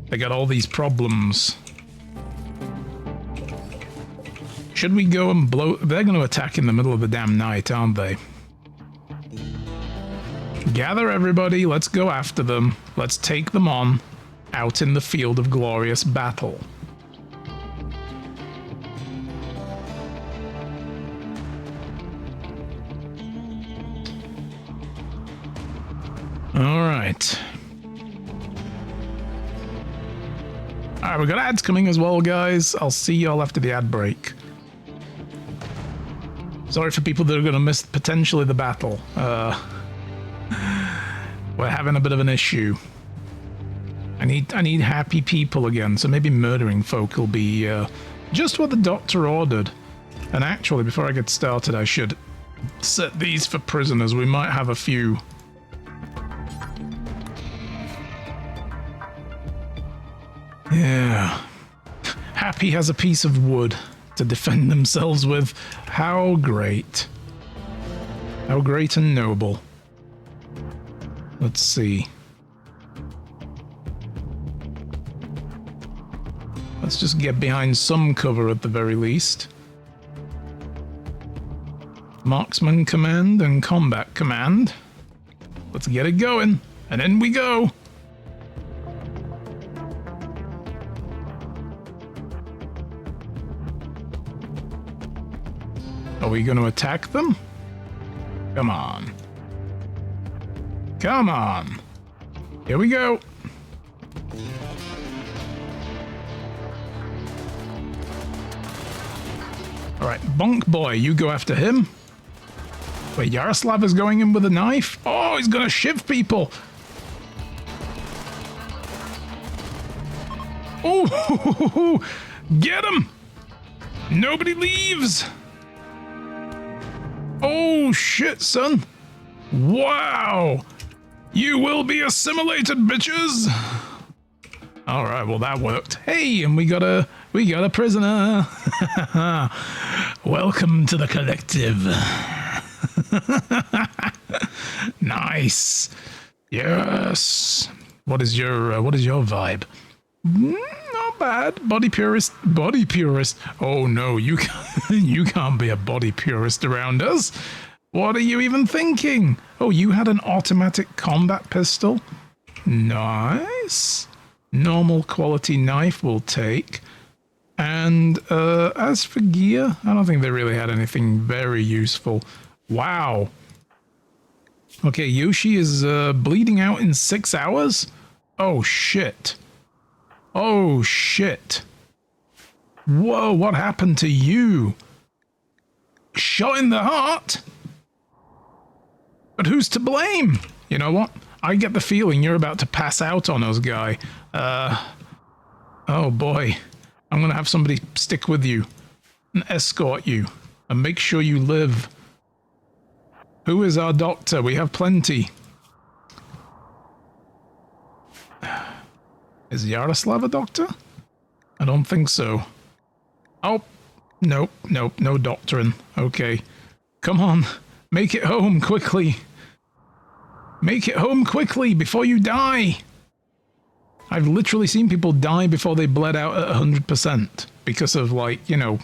[SPEAKER 1] They got all these problems. Should we go and blow... They're going to attack in the middle of the damn night, aren't they? Gather everybody, let's go after them. Let's take them on out in the field of glorious battle. Alright. Alright, we've got ads coming as well, guys. I'll see y'all after the ad break. Sorry for people that are going to miss potentially the battle. We're having a bit of an issue. I need happy people again, so maybe murdering folk will be just what the doctor ordered. And actually, before I get started, I should set these for prisoners. We might have a few. Yeah. Happy has a piece of wood to defend themselves with. How great. How great and noble. Let's see. Let's just get behind some cover at the very least. Marksman command and combat command. Let's get it going. And in we go. we going to attack them? Come on. Come on. Here we go. Alright, Bonk Boy, you go after him. Wait, Yaroslav is going in with a knife? Oh, he's gonna shiv people! Oh, get him! Nobody leaves! Oh, shit, son. Wow! You will be assimilated, bitches! Alright, well that worked. Hey, and we got a prisoner! Welcome to the collective. Nice. Yes. What is your vibe? Not bad. Body purist. Body purist. Oh no, you can't be a body purist around us. What are you even thinking? Oh, you had an automatic combat pistol? Nice. Normal quality knife we'll take. And as for gear, I don't think they really had anything very useful. Wow. Okay, Yoshi is bleeding out in 6 hours? Oh shit. Oh shit. Whoa, what happened to you? Shot in the heart? But who's to blame? You know what? I get the feeling you're about to pass out on us, guy. Oh boy. I'm gonna have somebody stick with you and escort you and make sure you live. Who is our doctor? We have plenty. Is Yaroslav a doctor? I don't think so. Oh, nope, no doctoring. Okay. Come on, make it home quickly. Make it home quickly before you die. I've literally seen people die before they bled out at 100% because of, like, you know,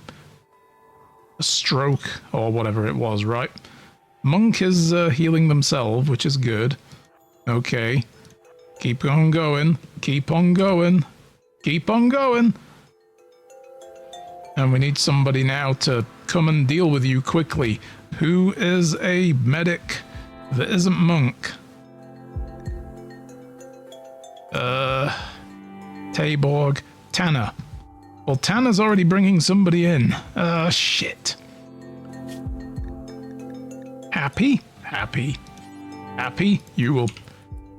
[SPEAKER 1] a stroke or whatever it was, right? Monk is healing themselves, which is good. Okay. Keep on going. Keep on going. Keep on going. And we need somebody now to come and deal with you quickly. Who is a medic that isn't Monk? Taborg. Tanner. Well, Tanner's already bringing somebody in. Shit. Happy? Happy. Happy? You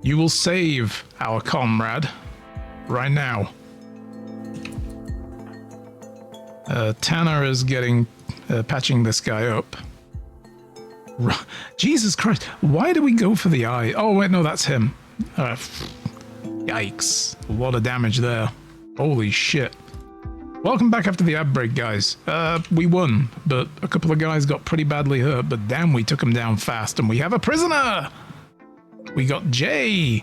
[SPEAKER 1] will save our comrade. Right now. Tanner is getting... patching this guy up. Jesus Christ. Why do we go for the eye? Oh, wait, no, that's him. Yikes. A lot of damage there. Holy shit. Welcome back after the ad break, guys. We won, but a couple of guys got pretty badly hurt, but damn, we took them down fast, and we have a prisoner! We got Jay!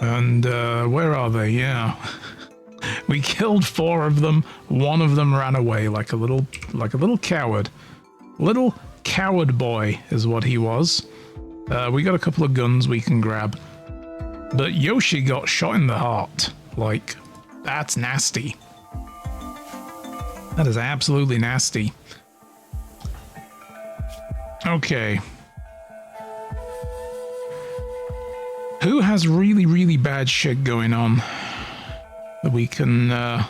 [SPEAKER 1] And, where are they? Yeah. We killed 4 of them. 1 of them ran away like a little coward. Little coward boy is what he was. We got a couple of guns we can grab. But Yoshi got shot in the heart. Like, that's nasty. That is absolutely nasty. Okay. Who has really, really bad shit going on that we can, yeah,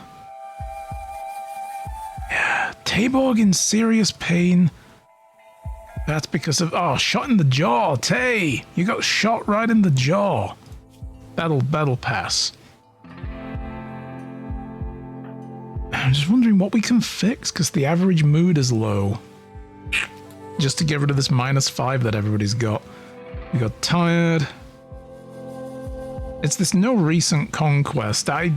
[SPEAKER 1] Taborg in serious pain. That's because of, oh, shot in the jaw, Tay! You got shot right in the jaw. That'll pass. I'm just wondering what we can fix, because the average mood is low. Just to get rid of this -5 that everybody's got. We got tired. It's this no recent conquest. I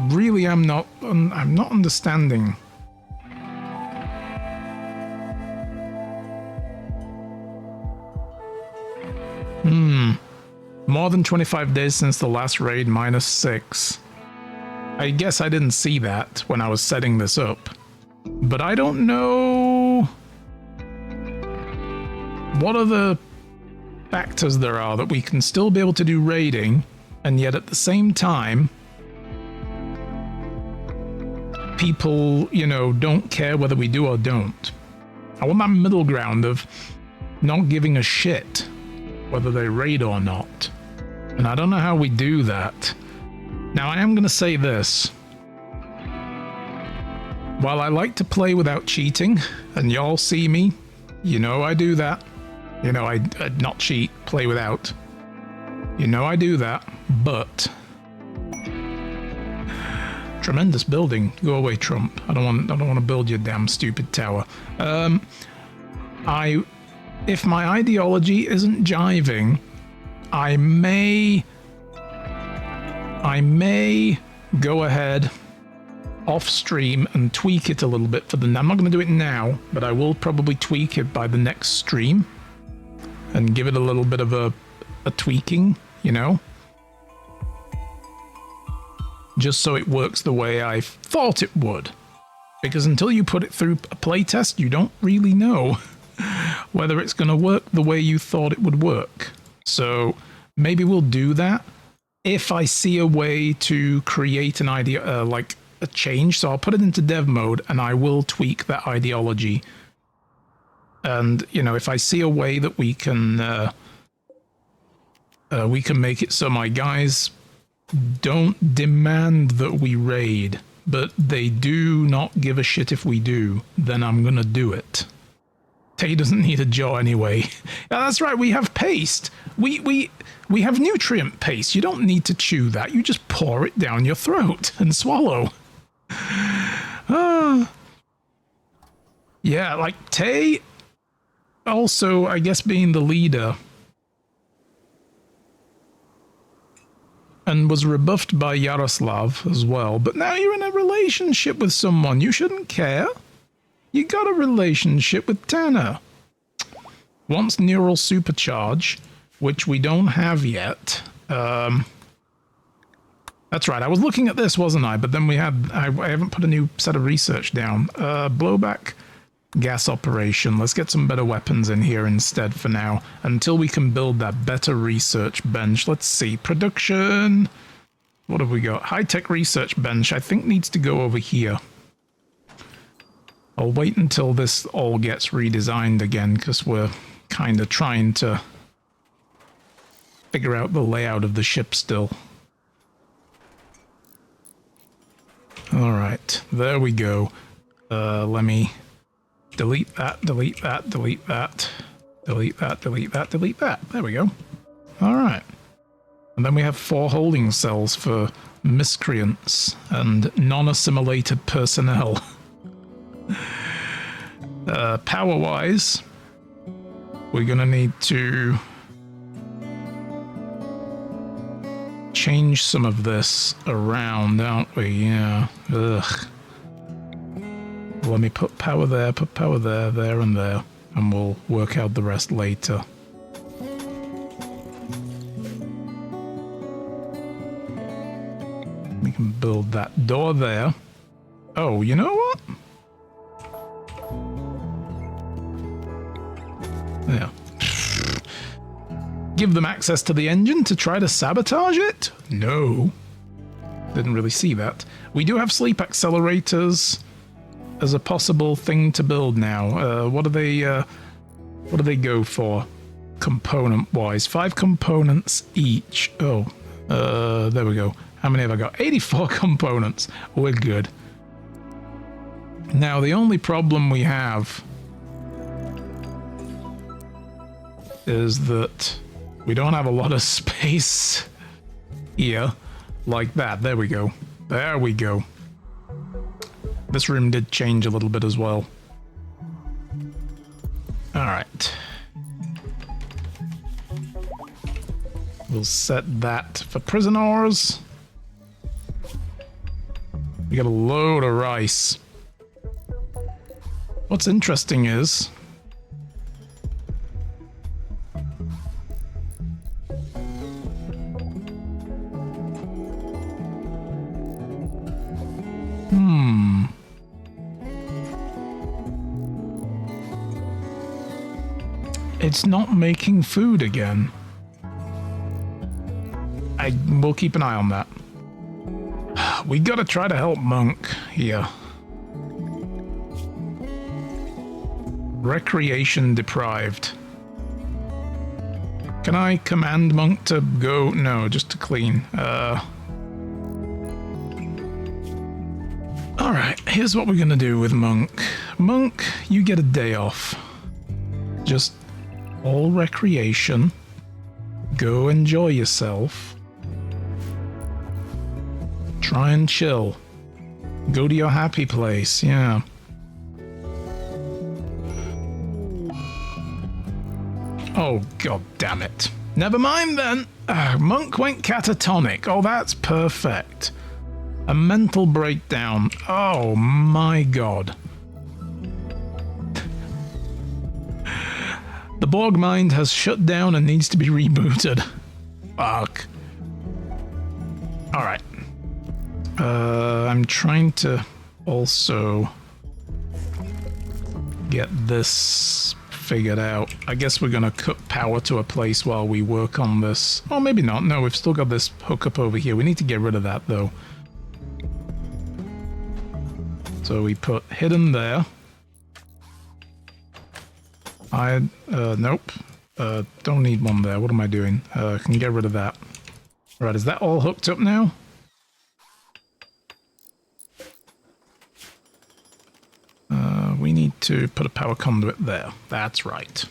[SPEAKER 1] really am not... I'm not understanding. More than 25 days since the last raid, -6. I guess I didn't see that when I was setting this up. But I don't know what other factors there are that we can still be able to do raiding, and yet at the same time people, you know, don't care whether we do or don't. I want that middle ground of not giving a shit whether they raid or not. And I don't know how we do that. Now, I am going to say this. While I like to play without cheating, and y'all see me, you know I do that. You know, I not cheat, play without. You know I do that, but... Tremendous building. Go away, Trump. I don't want to build your damn stupid tower. If my ideology isn't jiving, I may go ahead off stream and tweak it a little bit for the... I'm not going to do it now, but I will probably tweak it by the next stream and give it a little bit of a tweaking, you know? Just so it works the way I thought it would. Because until you put it through a playtest, you don't really know whether it's going to work the way you thought it would work. So maybe we'll do that if I see a way to create an idea, like a change. So I'll put it into dev mode and I will tweak that ideology. And, you know, if I see a way that we can make it so my guys don't demand that we raid, but they do not give a shit if we do, then I'm gonna do it. Tay doesn't need a jaw anyway. Yeah, that's right, we have paste. We have nutrient paste. You don't need to chew that. You just pour it down your throat and swallow. Yeah, like Tay also, I guess, being the leader, and was rebuffed by Yaroslav as well. But now you're in a relationship with someone. You shouldn't care. You got a relationship with Tanner. Wants neural supercharge, which we don't have yet. That's right. I was looking at this, wasn't I? But then we had... I haven't put a new set of research down. Blowback gas operation. Let's get some better weapons in here instead for now, until we can build that better research bench. Let's see. Production. What have we got? High-tech research bench. I think needs to go over here. I'll wait until this all gets redesigned again, because we're kind of trying to figure out the layout of the ship still. Alright, there we go. Let me delete that, delete that, delete that, delete that, delete that, delete that. There we go. Alright. And then we have 4 holding cells for miscreants and non-assimilated personnel. Power-wise, we're gonna need to change some of this around, aren't we? Yeah. Ugh. Let me put power there, there, and there, and we'll work out the rest later. We can build that door there. Oh, you know what? Yeah. Give them access to the engine to try to sabotage it? No. Didn't really see that. We do have sleep accelerators as a possible thing to build now. What do they go for component-wise? 5 components each. Oh, there we go. How many have I got? 84 components. We're good. Now, the only problem we have is that we don't have a lot of space here like that. There we go. There we go. This room did change a little bit as well. Alright. We'll set that for prisoners. We got a load of rice. What's interesting is... It's not making food again. We'll keep an eye on that. We gotta try to help Monk here. Recreation deprived. Can I command Monk to go? No, just to clean. Alright, here's what we're gonna do with Monk. Monk, you get a day off. Just all recreation. Go enjoy yourself. Try and chill. Go to your happy place, yeah. Oh, god damn it. Never mind then. Monk went catatonic. Oh, that's perfect. A mental breakdown. Oh my god. The Borg mind has shut down and needs to be rebooted. Fuck. Alright. I'm trying to also get this figured out. I guess we're gonna cut power to a place while we work on this. Oh, maybe not. No, we've still got this hookup over here. We need to get rid of that though. So we put hidden there. Nope. Don't need one there. What am I doing? Can get rid of that. Right, is that all hooked up now? We need to put a power conduit there. That's right.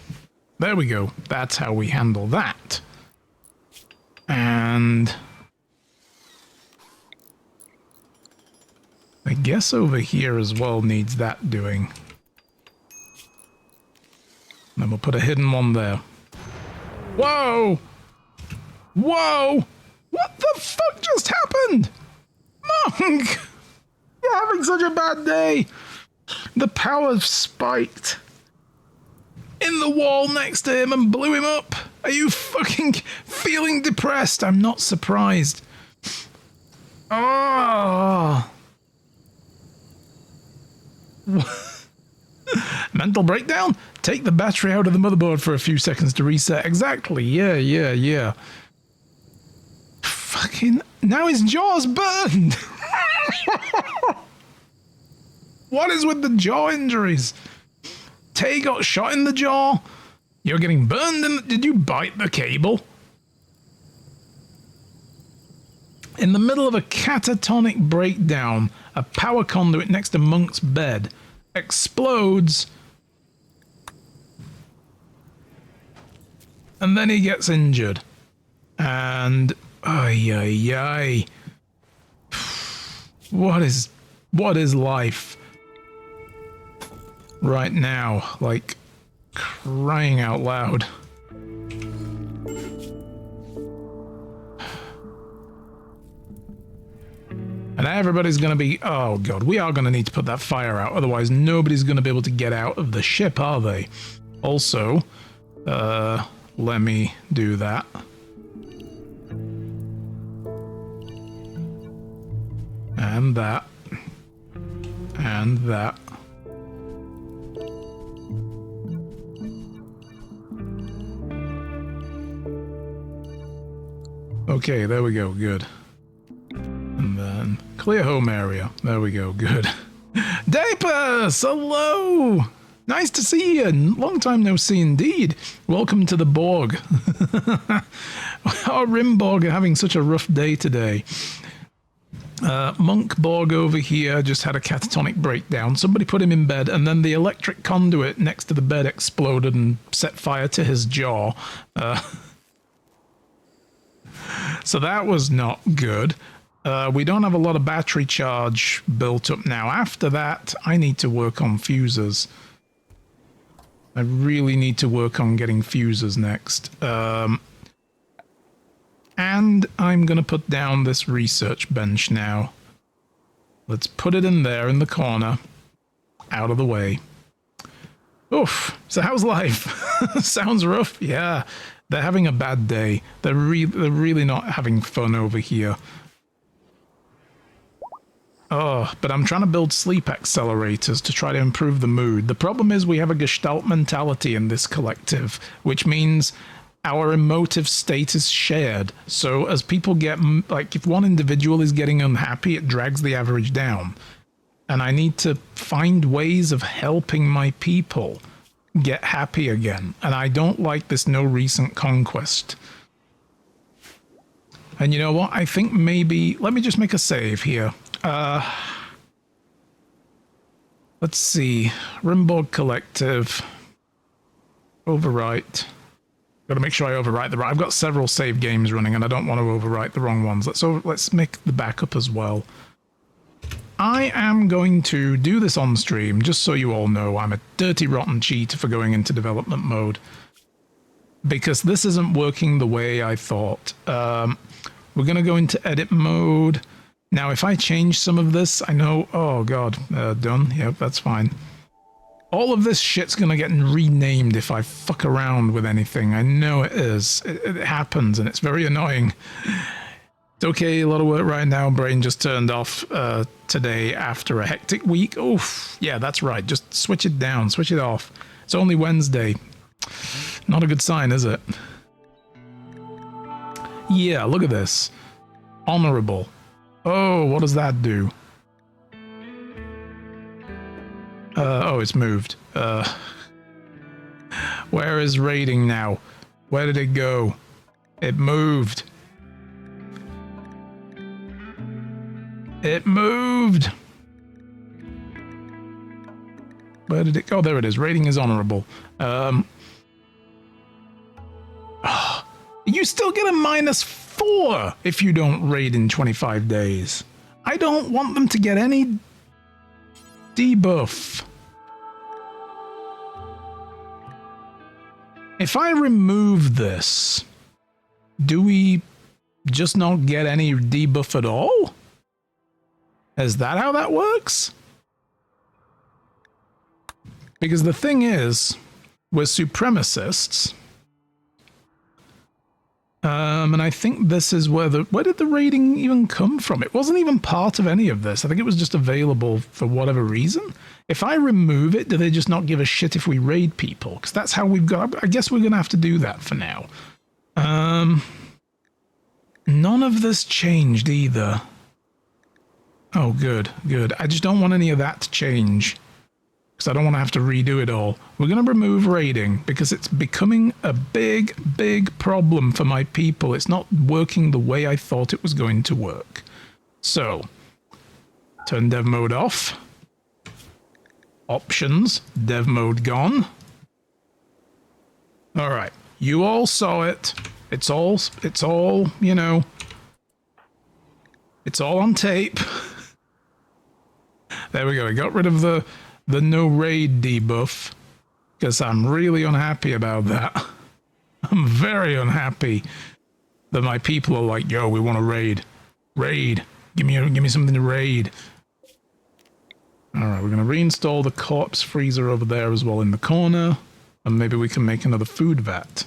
[SPEAKER 1] There we go. That's how we handle that. And I guess over here as well needs that doing. Then we'll put a hidden one there. Whoa! Whoa! What the fuck just happened? Monk! You're having such a bad day! The power spiked in the wall next to him and blew him up. Are you fucking feeling depressed? I'm not surprised. Oh! Mental breakdown? Take the battery out of the motherboard for a few seconds to reset. Exactly. Yeah. Fucking... Now his jaw's burned! What is with the jaw injuries? Tay got shot in the jaw? You're getting burned in the... Did you bite the cable? In the middle of a catatonic breakdown, a power conduit next to Monk's bed explodes, and then he gets injured. And ay. What is life right now? Like, crying out loud. And everybody's going to be... Oh, God. We are going to need to put that fire out. Otherwise, nobody's going to be able to get out of the ship, are they? Also, let me do that. And that. And that. Okay, there we go. Good. And then clear home area. There we go. Good. Dapus! Hello! Nice to see you. Long time no see indeed. Welcome to the Borg. Our RimBorg are having such a rough day today. Monk Borg over here just had a catatonic breakdown. Somebody put him in bed, and then the electric conduit next to the bed exploded and set fire to his jaw. So that was not good. We don't have a lot of battery charge built up now. After that, I need to work on fuses. I really need to work on getting fuses next. And I'm going to put down this research bench now. Let's put it in there in the corner. Out of the way. Oof. So how's life? Sounds rough? Yeah. They're having a bad day. They're really not having fun over here. Oh, but I'm trying to build sleep accelerators to try to improve the mood. The problem is we have a Gestalt mentality in this collective, which means our emotive state is shared. So as people get, like, if one individual is getting unhappy, it drags the average down. And I need to find ways of helping my people. get happy again. And I don't like this no recent conquest. And you know what? I think maybe... Let me just make a save here. Let's see. RimBorg Collective. Overwrite. Got to make sure I overwrite the right. I've got several save games running and I don't want to overwrite the wrong ones. Let's make the backup as well. I am going to do this on stream, just so you all know I'm a dirty rotten cheater for going into development mode. Because this isn't working the way I thought. We're going to go into edit mode. Now, if I change some of this, I know... Oh, God. Done. Yep, that's fine. All of this shit's going to get renamed if I fuck around with anything. I know it is. It happens, and it's very annoying. It's okay, a lot of work right now. Brain just turned off today after a hectic week. Oof. Yeah, that's right. Just switch it down. Switch it off. It's only Wednesday. Not a good sign, is it? Yeah, look at this. Honorable. Oh, what does that do? Oh, it's moved. Where is rating now? Where did it go? It moved. It moved. Where did it go? Oh, there it is. Rating is honorable. You still get a -4 if you don't raid in 25 days. I don't want them to get any debuff. If I remove this, do we just not get any debuff at all? Is that how that works? Because the thing is, we're supremacists. And I think this is where did the rating even come from? It wasn't even part of any of this. I think it was just available for whatever reason. If I remove it, do they just not give a shit if we raid people? Because that's how we've got... I guess we're going to have to do that for now. None of this changed either. Oh, good, good. I just don't want any of that to change. Because I don't want to have to redo it all. We're going to remove raiding because it's becoming a big, big problem for my people. It's not working the way I thought it was going to work. So, turn dev mode off. Options, dev mode gone. All right, you all saw it. It's all, you know, it's all on tape. There we go. I got rid of the no raid debuff because I'm really unhappy about that. I'm very unhappy that my people are like, yo, we want to raid. Raid. Give me something to raid. All right, we're going to reinstall the corpse freezer over there as well in the corner. And maybe we can make another food vat.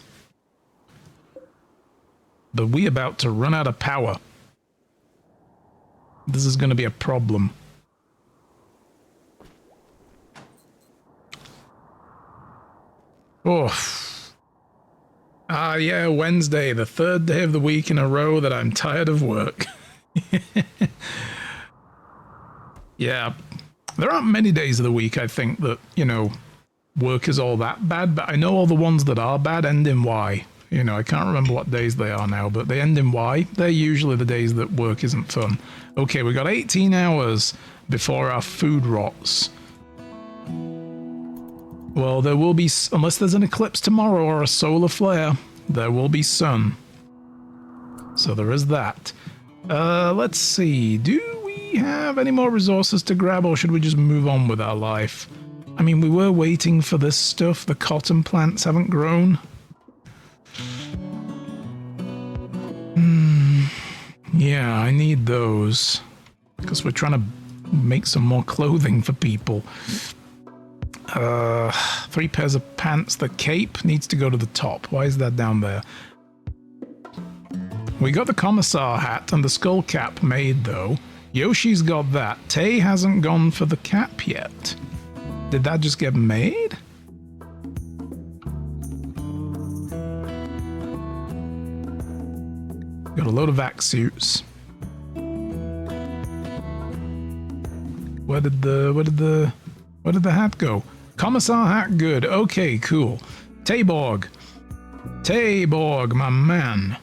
[SPEAKER 1] But we about to run out of power. This is going to be a problem. Oh. Yeah, Wednesday, the third day of the week in a row that I'm tired of work. Yeah. There aren't many days of the week, I think, that, you know, work is all that bad, but I know all the ones that are bad end in Y. You know, I can't remember what days they are now, but they end in Y. They're usually the days that work isn't fun. Okay, we got 18 hours before our food rots. Well, there will be, unless there's an eclipse tomorrow or a solar flare, there will be sun. So there is that. Let's see. Do we have any more resources to grab, or should we just move on with our life? I mean, we were waiting for this stuff. The cotton plants haven't grown. Yeah, I need those. Because we're trying to make some more clothing for people. 3 pairs of pants. The cape needs to go to the top. Why is that down there? We got the commissar hat and the skull cap made, though. Yoshi's got that. Tay hasn't gone for the cap yet. Did that just get made? Got a load of vac suits. Where did the hat go? Commissar hat, good. Okay, cool. Tayborg. Tayborg, my man.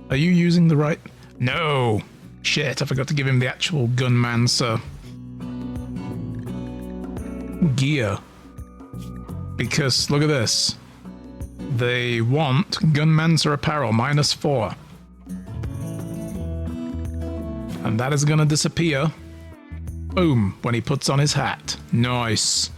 [SPEAKER 1] Are you using the right... No. Shit, I forgot to give him the actual gunman, sir. Gear. Because, look at this. They want Gunmancer apparel, -4. And that is gonna disappear. Boom, when he puts on his hat. Nice.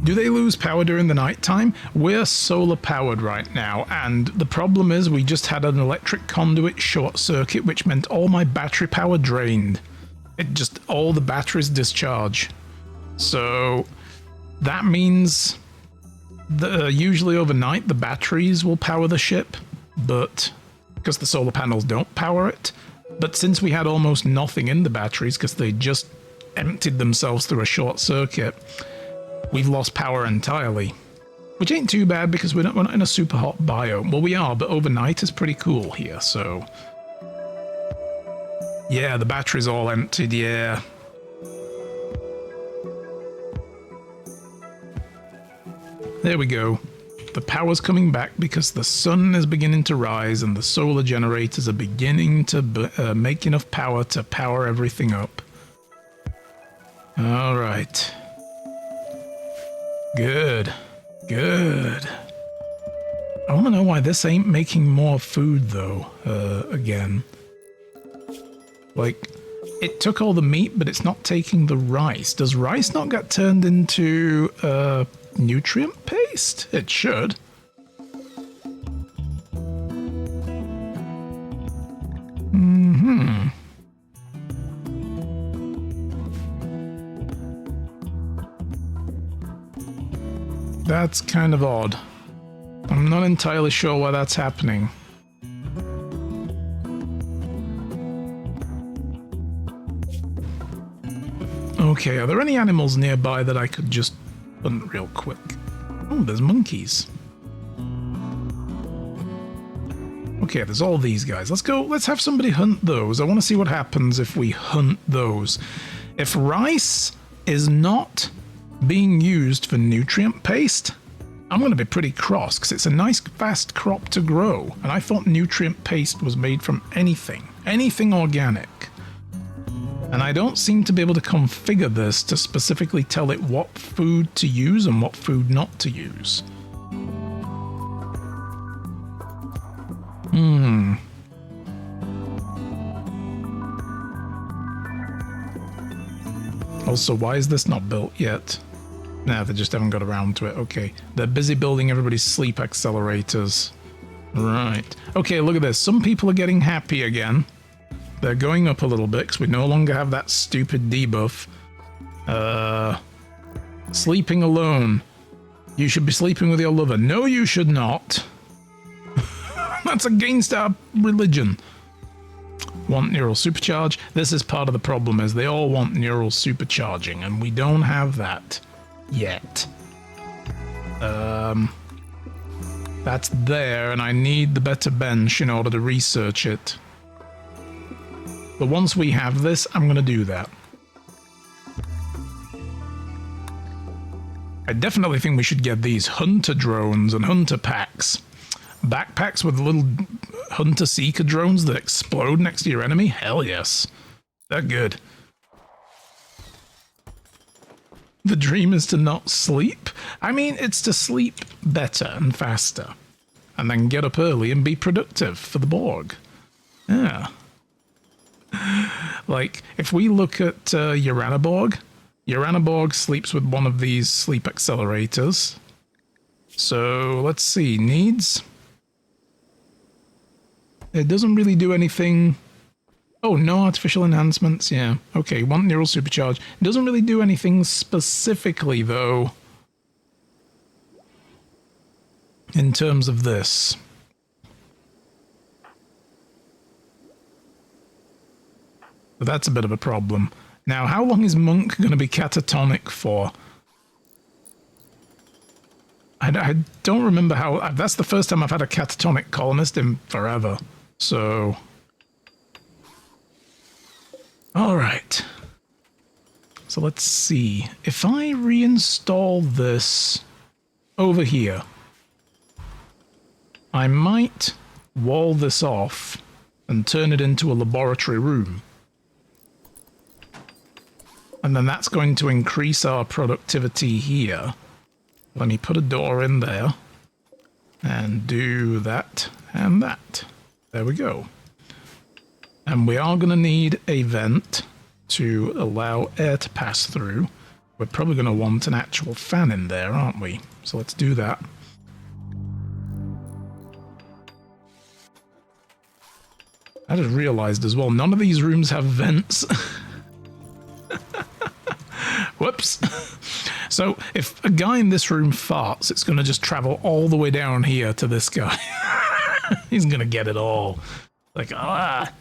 [SPEAKER 1] Do they lose power during the nighttime? We're solar powered right now, and the problem is we just had an electric conduit short circuit, which meant all my battery power drained. All the batteries discharge. So that means that usually overnight the batteries will power the ship, but because the solar panels don't power it. But since we had almost nothing in the batteries because they just emptied themselves through a short circuit, we've lost power entirely. Which ain't too bad because we're not in a super hot biome. Well, we are, but overnight is pretty cool here, so... Yeah, the battery's all emptied, yeah. There we go. The power's coming back because the sun is beginning to rise and the solar generators are beginning to make enough power to power everything up. All right. Good. Good. I want to know why this ain't making more food, though, again. Like, it took all the meat, but it's not taking the rice. Does rice not get turned into nutrient paste? It should. Mm-hmm. That's kind of odd. I'm not entirely sure why that's happening. Okay, are there any animals nearby that I could just hunt real quick? Oh, there's monkeys. Okay, there's all these guys. Let's go, let's have somebody hunt those. I want to see what happens if we hunt those. If rice is not being used for nutrient paste, I'm going to be pretty cross because it's a nice fast crop to grow. And I thought nutrient paste was made from anything organic. And I don't seem to be able to configure this to specifically tell it what food to use and what food not to use. Also, why is this not built yet? Nah, they just haven't got around to it. Okay, they're busy building everybody's sleep accelerators. Right. Okay, look at this. Some people are getting happy again. They're going up a little bit because we no longer have that stupid debuff. Sleeping alone. You should be sleeping with your lover. No, you should not. That's against our religion. Want neural supercharge? This is part of the problem, is they all want neural supercharging, and we don't have that yet. That's there, and I need the better bench in order to research it. But once we have this, I'm going to do that. I definitely think we should get these hunter drones and hunter packs. Backpacks with little hunter seeker drones that explode next to your enemy? Hell yes. They're good. The dream is to not sleep? I mean, it's to sleep better and faster. And then get up early and be productive for the Borg. Yeah. Like, if we look at RimBorg sleeps with one of these sleep accelerators. So, let's see, needs... It doesn't really do anything... Oh, no artificial enhancements, yeah. Okay, want neural supercharge. It doesn't really do anything specifically, though, in terms of this. But that's a bit of a problem. Now, how long is Monk going to be catatonic for? I don't remember how... That's the first time I've had a catatonic colonist in forever. So... Alright. So let's see. If I reinstall this over here, I might wall this off and turn it into a laboratory room. And then that's going to increase our productivity here. Let me put a door in there and do that and that. There we go. And we are going to need a vent to allow air to pass through. We're probably going to want an actual fan in there, aren't we? So let's do that. I just realized as well, none of these rooms have vents. Whoops. So if a guy in this room farts, it's going to just travel all the way down here to this guy. He's going to get it all. Like, ah.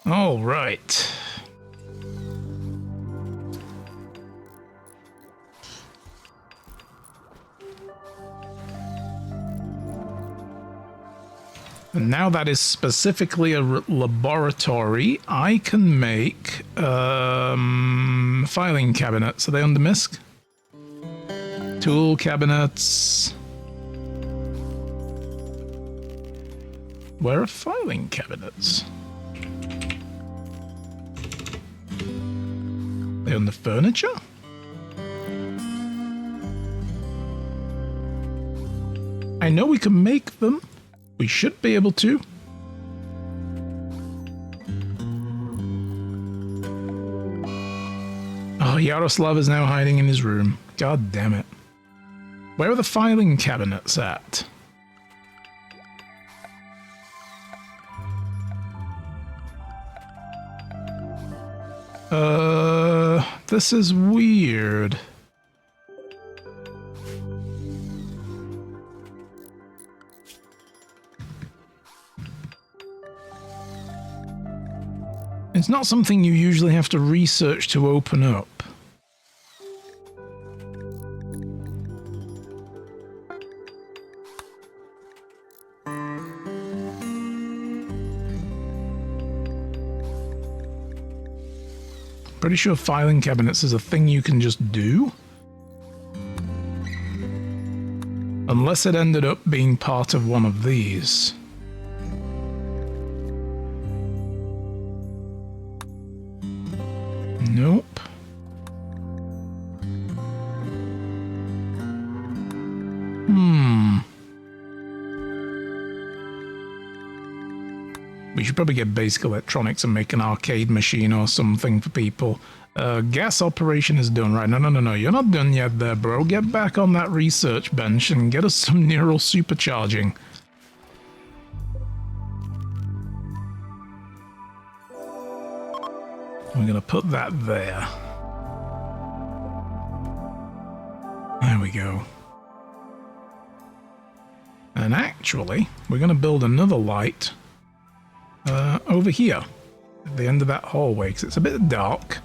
[SPEAKER 1] All right. And now that is specifically a laboratory, I can make filing cabinets. Are they under MISC? Tool cabinets. Where are filing cabinets? They on the furniture? I know we can make them. We should be able to. Oh, Yaroslav is now hiding in his room. God damn it. Where are the filing cabinets at? This is weird. It's not something you usually have to research to open up. Pretty sure filing cabinets is a thing you can just do. Unless it ended up being part of one of these. Nope. We should probably get Basic Electronics and make an arcade machine or something for people. Gas operation is done, right? No. You're not done yet there, bro. Get back on that research bench and get us some neural supercharging. We're going to put that there. There we go. And actually, we're going to build another light over here at the end of that hallway, because it's a bit dark.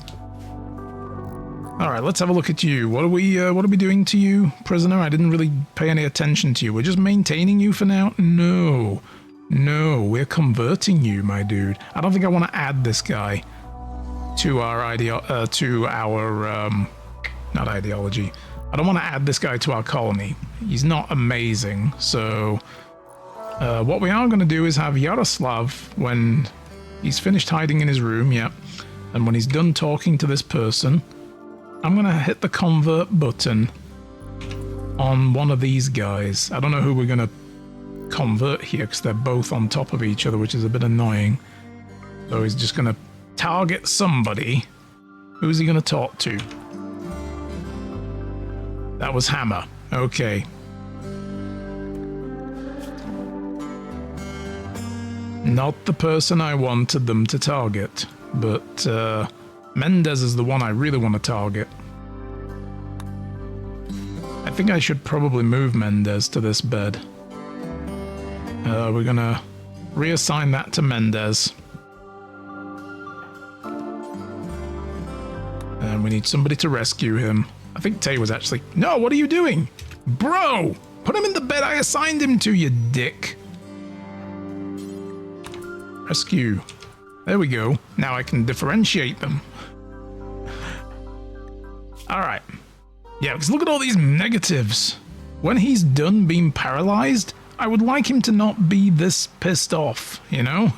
[SPEAKER 1] All right, let's have a look at you. What are we doing to you, prisoner? I didn't really pay any attention to you. We're just maintaining you for now? No, we're converting you, my dude. I don't think I want to add this guy to our not ideology. I don't want to add this guy to our colony. He's not amazing. So what we are going to do is have Yaroslav, when he's finished hiding in his room, and when he's done talking to this person, I'm going to hit the convert button on one of these guys. I don't know who we're going to convert here because they're both on top of each other, which is a bit annoying. So he's just going to target somebody. Who's he going to talk to? That was Hammer. Okay. Not the person I wanted them to target, but Mendez is the one I really want to target. I think I should probably move Mendez to this bed. We're gonna reassign that to Mendez. And we need somebody to rescue him. I think Tay was actually... No, what are you doing? Bro! Put him in the bed I assigned him to, you dick. Rescue. There we go. Now I can differentiate them. Alright. Yeah, because look at all these negatives. When he's done being paralyzed, I would like him to not be this pissed off, you know?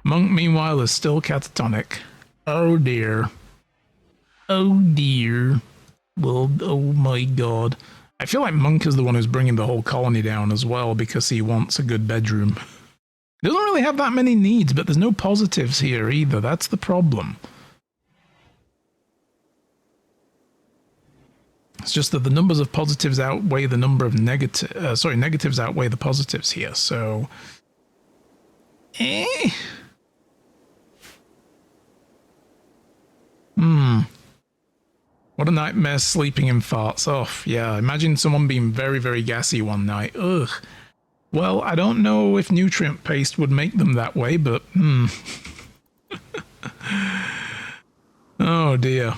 [SPEAKER 1] Monk, meanwhile, is still catatonic. Oh dear. Oh dear. Well, oh my god. I feel like Monk is the one who's bringing the whole colony down as well because he wants a good bedroom. He doesn't really have that many needs, but there's no positives here either. That's the problem. It's just that the numbers of positives outweigh the number of negatives outweigh the positives here, so... What a nightmare sleeping in farts. Oh, yeah, imagine someone being very, very gassy one night. Ugh. Well, I don't know if nutrient paste would make them that way, but Oh dear.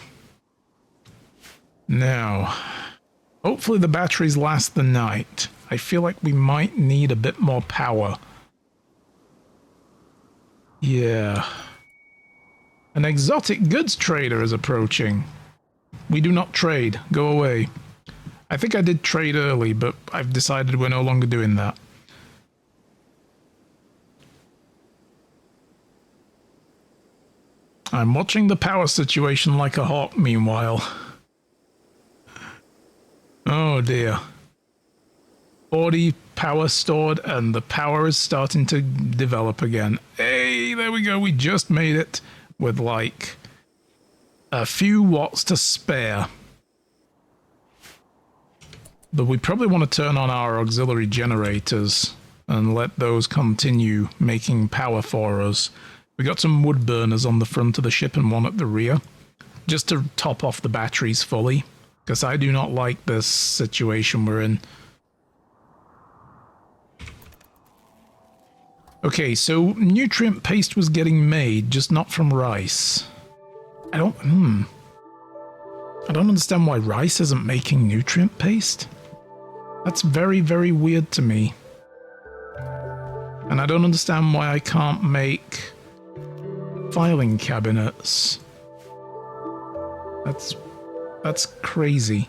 [SPEAKER 1] Now, hopefully the batteries last the night. I feel like we might need a bit more power. Yeah. An exotic goods trader is approaching. We do not trade. Go away. I think I did trade early, but I've decided we're no longer doing that. I'm watching the power situation like a hawk meanwhile. Oh dear. 40 power stored and the power is starting to develop again. Hey, there we go. We just made it with like a few watts to spare. But we probably want to turn on our auxiliary generators and let those continue making power for us. We got some wood burners on the front of the ship and one at the rear, just to top off the batteries fully, because I do not like this situation we're in. Okay, so nutrient paste was getting made, just not from rice. I don't understand why rice isn't making nutrient paste. That's very, very weird to me. And I don't understand why I can't make filing cabinets. That's crazy.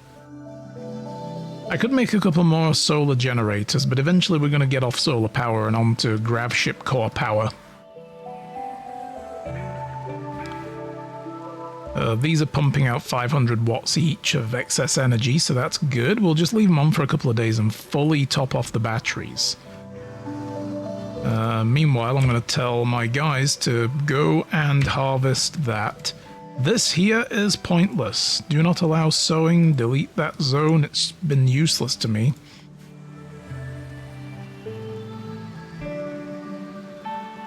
[SPEAKER 1] I could make a couple more solar generators, but eventually we're going to get off solar power and onto grav ship core power. These are pumping out 500 watts each of excess energy, so that's good. We'll just leave them on for a couple of days and fully top off the batteries. Meanwhile, I'm going to tell my guys to go and harvest that. This here is pointless. Do not allow sowing. Delete that zone. It's been useless to me.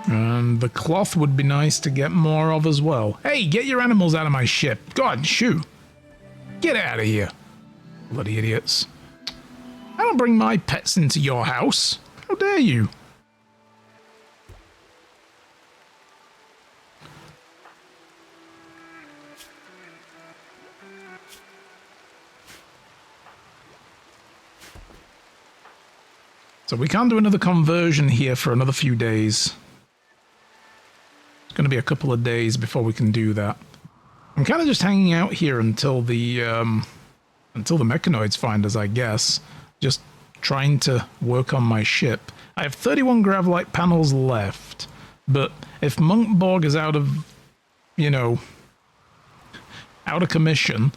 [SPEAKER 1] And the cloth would be nice to get more of as well. Hey, get your animals out of my ship. Go on, shoo. Get out of here. Bloody idiots. I don't bring my pets into your house. How dare you? So we can't do another conversion here for another few days. It's going to be a couple of days before we can do that. I'm kind of just hanging out here until the mechanoids find us, I guess. Just trying to work on my ship. I have 31 gravlite panels left, but if RimBorg is out of, out of commission,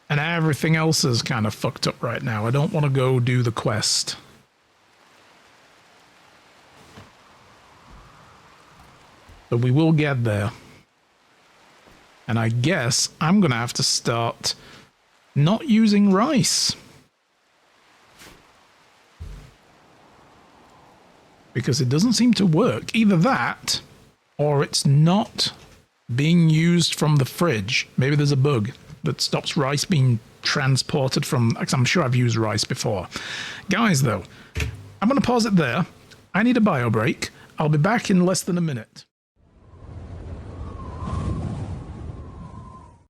[SPEAKER 1] and everything else is kind of fucked up right now, I don't want to go do the quest. But we will get there. And I guess I'm going to have to start not using rice. Because it doesn't seem to work. Either that, or it's not being used from the fridge. Maybe there's a bug that stops rice being transported from... I'm sure I've used rice before. Guys, though, I'm going to pause it there. I need a bio break. I'll be back in less than a minute.